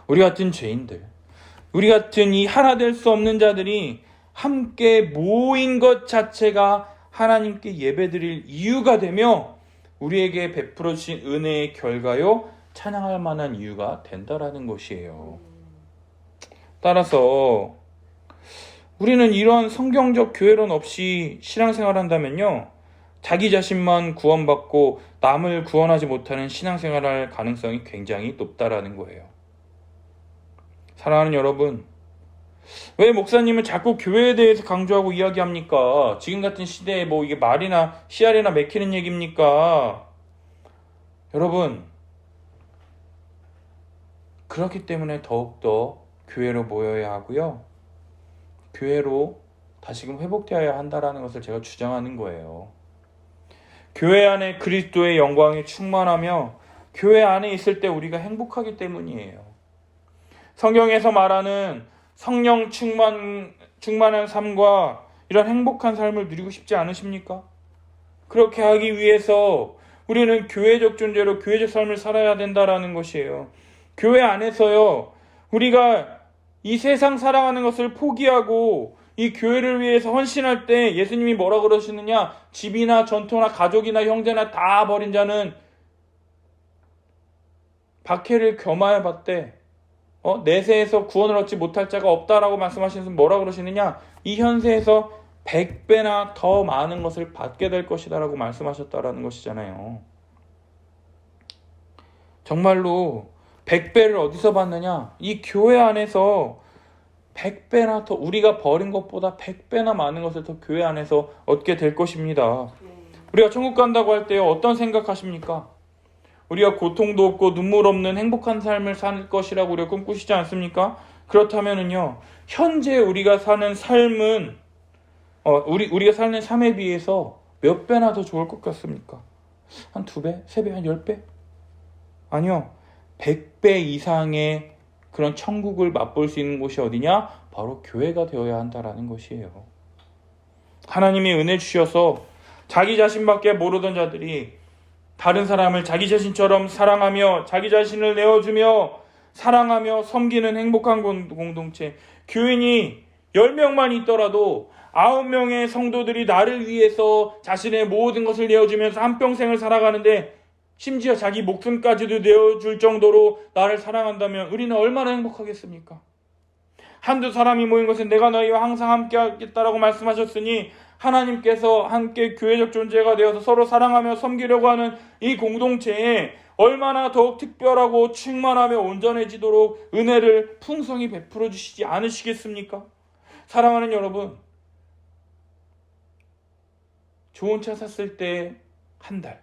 우리 같은 죄인들, 우리 같은 이 하나 될 수 없는 자들이 함께 모인 것 자체가 하나님께 예배드릴 이유가 되며 우리에게 베풀어 주신 은혜의 결과요 찬양할 만한 이유가 된다라는 것이에요. 따라서 우리는 이런 성경적 교회론 없이 신앙생활 한다면요 자기 자신만 구원받고 남을 구원하지 못하는 신앙생활할 가능성이 굉장히 높다라는 거예요. 사랑하는 여러분, 왜 목사님은 자꾸 교회에 대해서 강조하고 이야기합니까? 지금 같은 시대에 이게 말이나 씨알이나 맥히는 얘기입니까? 여러분, 그렇기 때문에 더욱더 교회로 모여야 하고요. 교회로 다시금 회복되어야 한다라는 것을 제가 주장하는 거예요. 교회 안에 그리스도의 영광이 충만하며 교회 안에 있을 때 우리가 행복하기 때문이에요. 성경에서 말하는 성령 충만한 삶과 이런 행복한 삶을 누리고 싶지 않으십니까? 그렇게 하기 위해서 우리는 교회적 존재로 교회적 삶을 살아야 된다라는 것이에요. 교회 안에서요, 우리가 이 세상 살아가는 것을 포기하고 이 교회를 위해서 헌신할 때 예수님이 뭐라 그러시느냐? 집이나 전토나 가족이나 형제나 다 버린 자는 박해를 겸하여 받되 내세에서 구원을 얻지 못할 자가 없다라고 말씀하시면서 뭐라 그러시느냐? 이 현세에서 100배나 더 많은 것을 받게 될 것이다 라고 말씀하셨다라는 것이잖아요. 정말로 100배를 어디서 받느냐? 이 교회 안에서 100배나 더, 우리가 버린 것보다 100배나 많은 것을 더 교회 안에서 얻게 될 것입니다. 우리가 천국 간다고 할 때 어떤 생각하십니까? 우리가 고통도 없고 눈물 없는 행복한 삶을 살 것이라고 우리가 꿈꾸시지 않습니까? 그렇다면은요, 현재 우리가 사는 삶은 우리가 사는 삶에 비해서 몇 배나 더 좋을 것 같습니까? 한 2배? 3배? 한 10배? 아니요. 100배 이상의 그런 천국을 맛볼 수 있는 곳이 어디냐? 바로 교회가 되어야 한다라는 것이에요. 하나님이 은혜 주셔서 자기 자신밖에 모르던 자들이 다른 사람을 자기 자신처럼 사랑하며 자기 자신을 내어주며 사랑하며 섬기는 행복한 공동체. 교인이 10명만 있더라도 9명의 성도들이 나를 위해서 자신의 모든 것을 내어주면서 한평생을 살아가는데 심지어 자기 목숨까지도 내어줄 정도로 나를 사랑한다면 우리는 얼마나 행복하겠습니까? 한두 사람이 모인 것은 내가 너희와 항상 함께 하겠다라고 말씀하셨으니 하나님께서 함께 교회적 존재가 되어서 서로 사랑하며 섬기려고 하는 이 공동체에 얼마나 더욱 특별하고 충만하며 온전해지도록 은혜를 풍성히 베풀어 주시지 않으시겠습니까? 사랑하는 여러분, 좋은 차 샀을 때 한 달,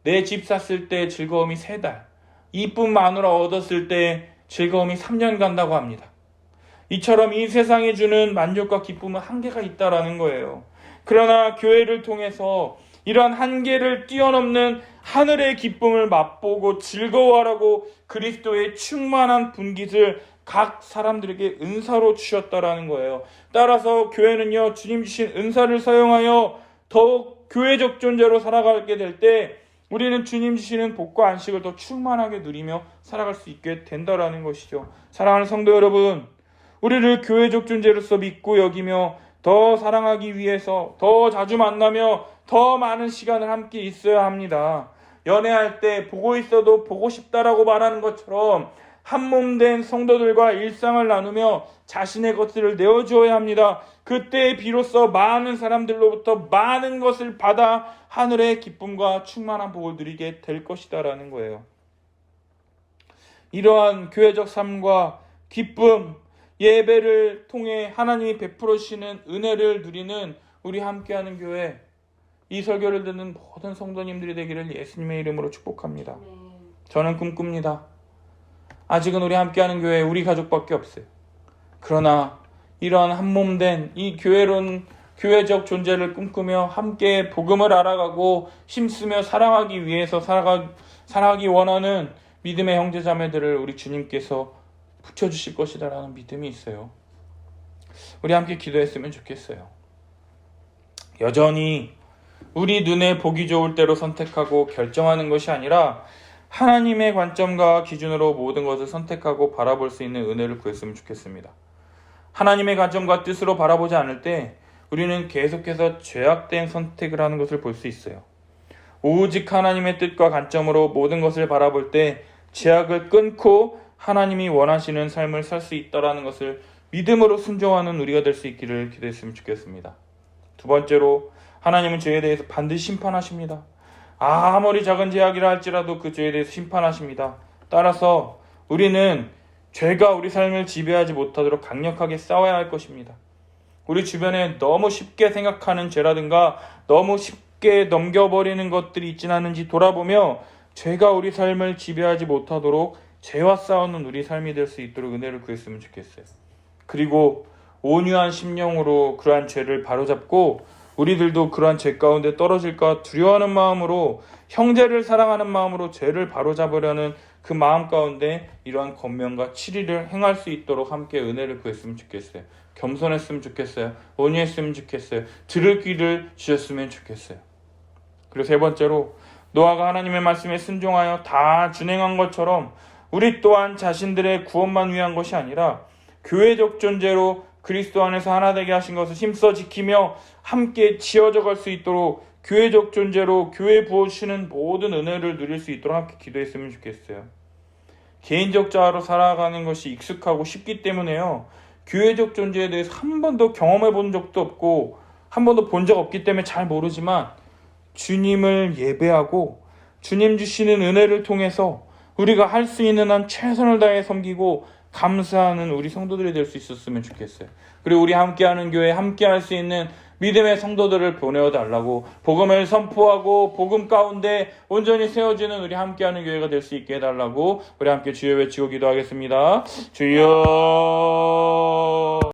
내 집 샀을 때 즐거움이 3달, 이쁜 마누라 얻었을 때 즐거움이 3년 간다고 합니다. 이처럼 이 세상에 주는 만족과 기쁨은 한계가 있다라는 거예요. 그러나 교회를 통해서 이러한 한계를 뛰어넘는 하늘의 기쁨을 맛보고 즐거워하라고 그리스도의 충만한 분깃을 각 사람들에게 은사로 주셨다라는 거예요. 따라서 교회는요, 주님 주신 은사를 사용하여 더욱 교회적 존재로 살아가게 될 때 우리는 주님 주시는 복과 안식을 더 충만하게 누리며 살아갈 수 있게 된다라는 것이죠. 사랑하는 성도 여러분, 우리를 교회적 존재로서 믿고 여기며 더 사랑하기 위해서 더 자주 만나며 더 많은 시간을 함께 있어야 합니다. 연애할 때 보고 있어도 보고 싶다라고 말하는 것처럼 한몸 된 성도들과 일상을 나누며 자신의 것들을 내어주어야 합니다. 그때 비로소 많은 사람들로부터 많은 것을 받아 하늘의 기쁨과 충만한 복을 누리게 될 것이다라는 거예요. 이러한 교회적 삶과 기쁨, 예배를 통해 하나님이 베풀어 주시는 은혜를 누리는 우리 함께하는 교회, 이 설교를 듣는 모든 성도님들이 되기를 예수님의 이름으로 축복합니다. 저는 꿈꿉니다. 아직은 우리 함께하는 교회에 우리 가족밖에 없어요. 그러나 이러한 한몸된 이 교회적 존재를 꿈꾸며 함께 복음을 알아가고 힘쓰며 사랑하기 위해서 살아가기 원하는 믿음의 형제자매들을 우리 주님께서 붙여주실 것이다라는 믿음이 있어요. 우리 함께 기도했으면 좋겠어요. 여전히 우리 눈에 보기 좋을 대로 선택하고 결정하는 것이 아니라 하나님의 관점과 기준으로 모든 것을 선택하고 바라볼 수 있는 은혜를 구했으면 좋겠습니다. 하나님의 관점과 뜻으로 바라보지 않을 때 우리는 계속해서 죄악된 선택을 하는 것을 볼 수 있어요. 오직 하나님의 뜻과 관점으로 모든 것을 바라볼 때 죄악을 끊고 하나님이 원하시는 삶을 살 수 있다라는 것을 믿음으로 순종하는 우리가 될 수 있기를 기도했으면 좋겠습니다. 두 번째로, 하나님은 죄에 대해서 반드시 심판하십니다. 아무리 작은 죄악이라 할지라도 그 죄에 대해서 심판하십니다. 따라서 우리는 죄가 우리 삶을 지배하지 못하도록 강력하게 싸워야 할 것입니다. 우리 주변에 너무 쉽게 생각하는 죄라든가 너무 쉽게 넘겨버리는 것들이 있진 않은지 돌아보며 죄가 우리 삶을 지배하지 못하도록 죄와 싸우는 우리 삶이 될 수 있도록 은혜를 구했으면 좋겠어요. 그리고 온유한 심령으로 그러한 죄를 바로잡고 우리들도 그러한 죄 가운데 떨어질까 두려워하는 마음으로, 형제를 사랑하는 마음으로 죄를 바로잡으려는 그 마음 가운데 이러한 권면과 치리를 행할 수 있도록 함께 은혜를 구했으면 좋겠어요. 겸손했으면 좋겠어요. 온유했으면 좋겠어요. 들을 귀를 주셨으면 좋겠어요. 그리고 세 번째로, 노아가 하나님의 말씀에 순종하여 다 준행한 것처럼 우리 또한 자신들의 구원만 위한 것이 아니라 교회적 존재로 그리스도 안에서 하나 되게 하신 것을 힘써 지키며 함께 지어져 갈 수 있도록 교회적 존재로 교회 부어주시는 모든 은혜를 누릴 수 있도록 함께 기도했으면 좋겠어요. 개인적 자아로 살아가는 것이 익숙하고 쉽기 때문에요, 교회적 존재에 대해서 한 번도 경험해 본 적도 없고 한 번도 본 적 없기 때문에 잘 모르지만, 주님을 예배하고 주님 주시는 은혜를 통해서 우리가 할 수 있는 한 최선을 다해 섬기고 감사하는 우리 성도들이 될 수 있었으면 좋겠어요. 그리고 우리 함께하는 교회에 함께할 수 있는 믿음의 성도들을 보내어달라고, 복음을 선포하고 복음 가운데 온전히 세워지는 우리 함께하는 교회가 될 수 있게 해달라고 우리 함께 주여 외치고 기도하겠습니다. 주여.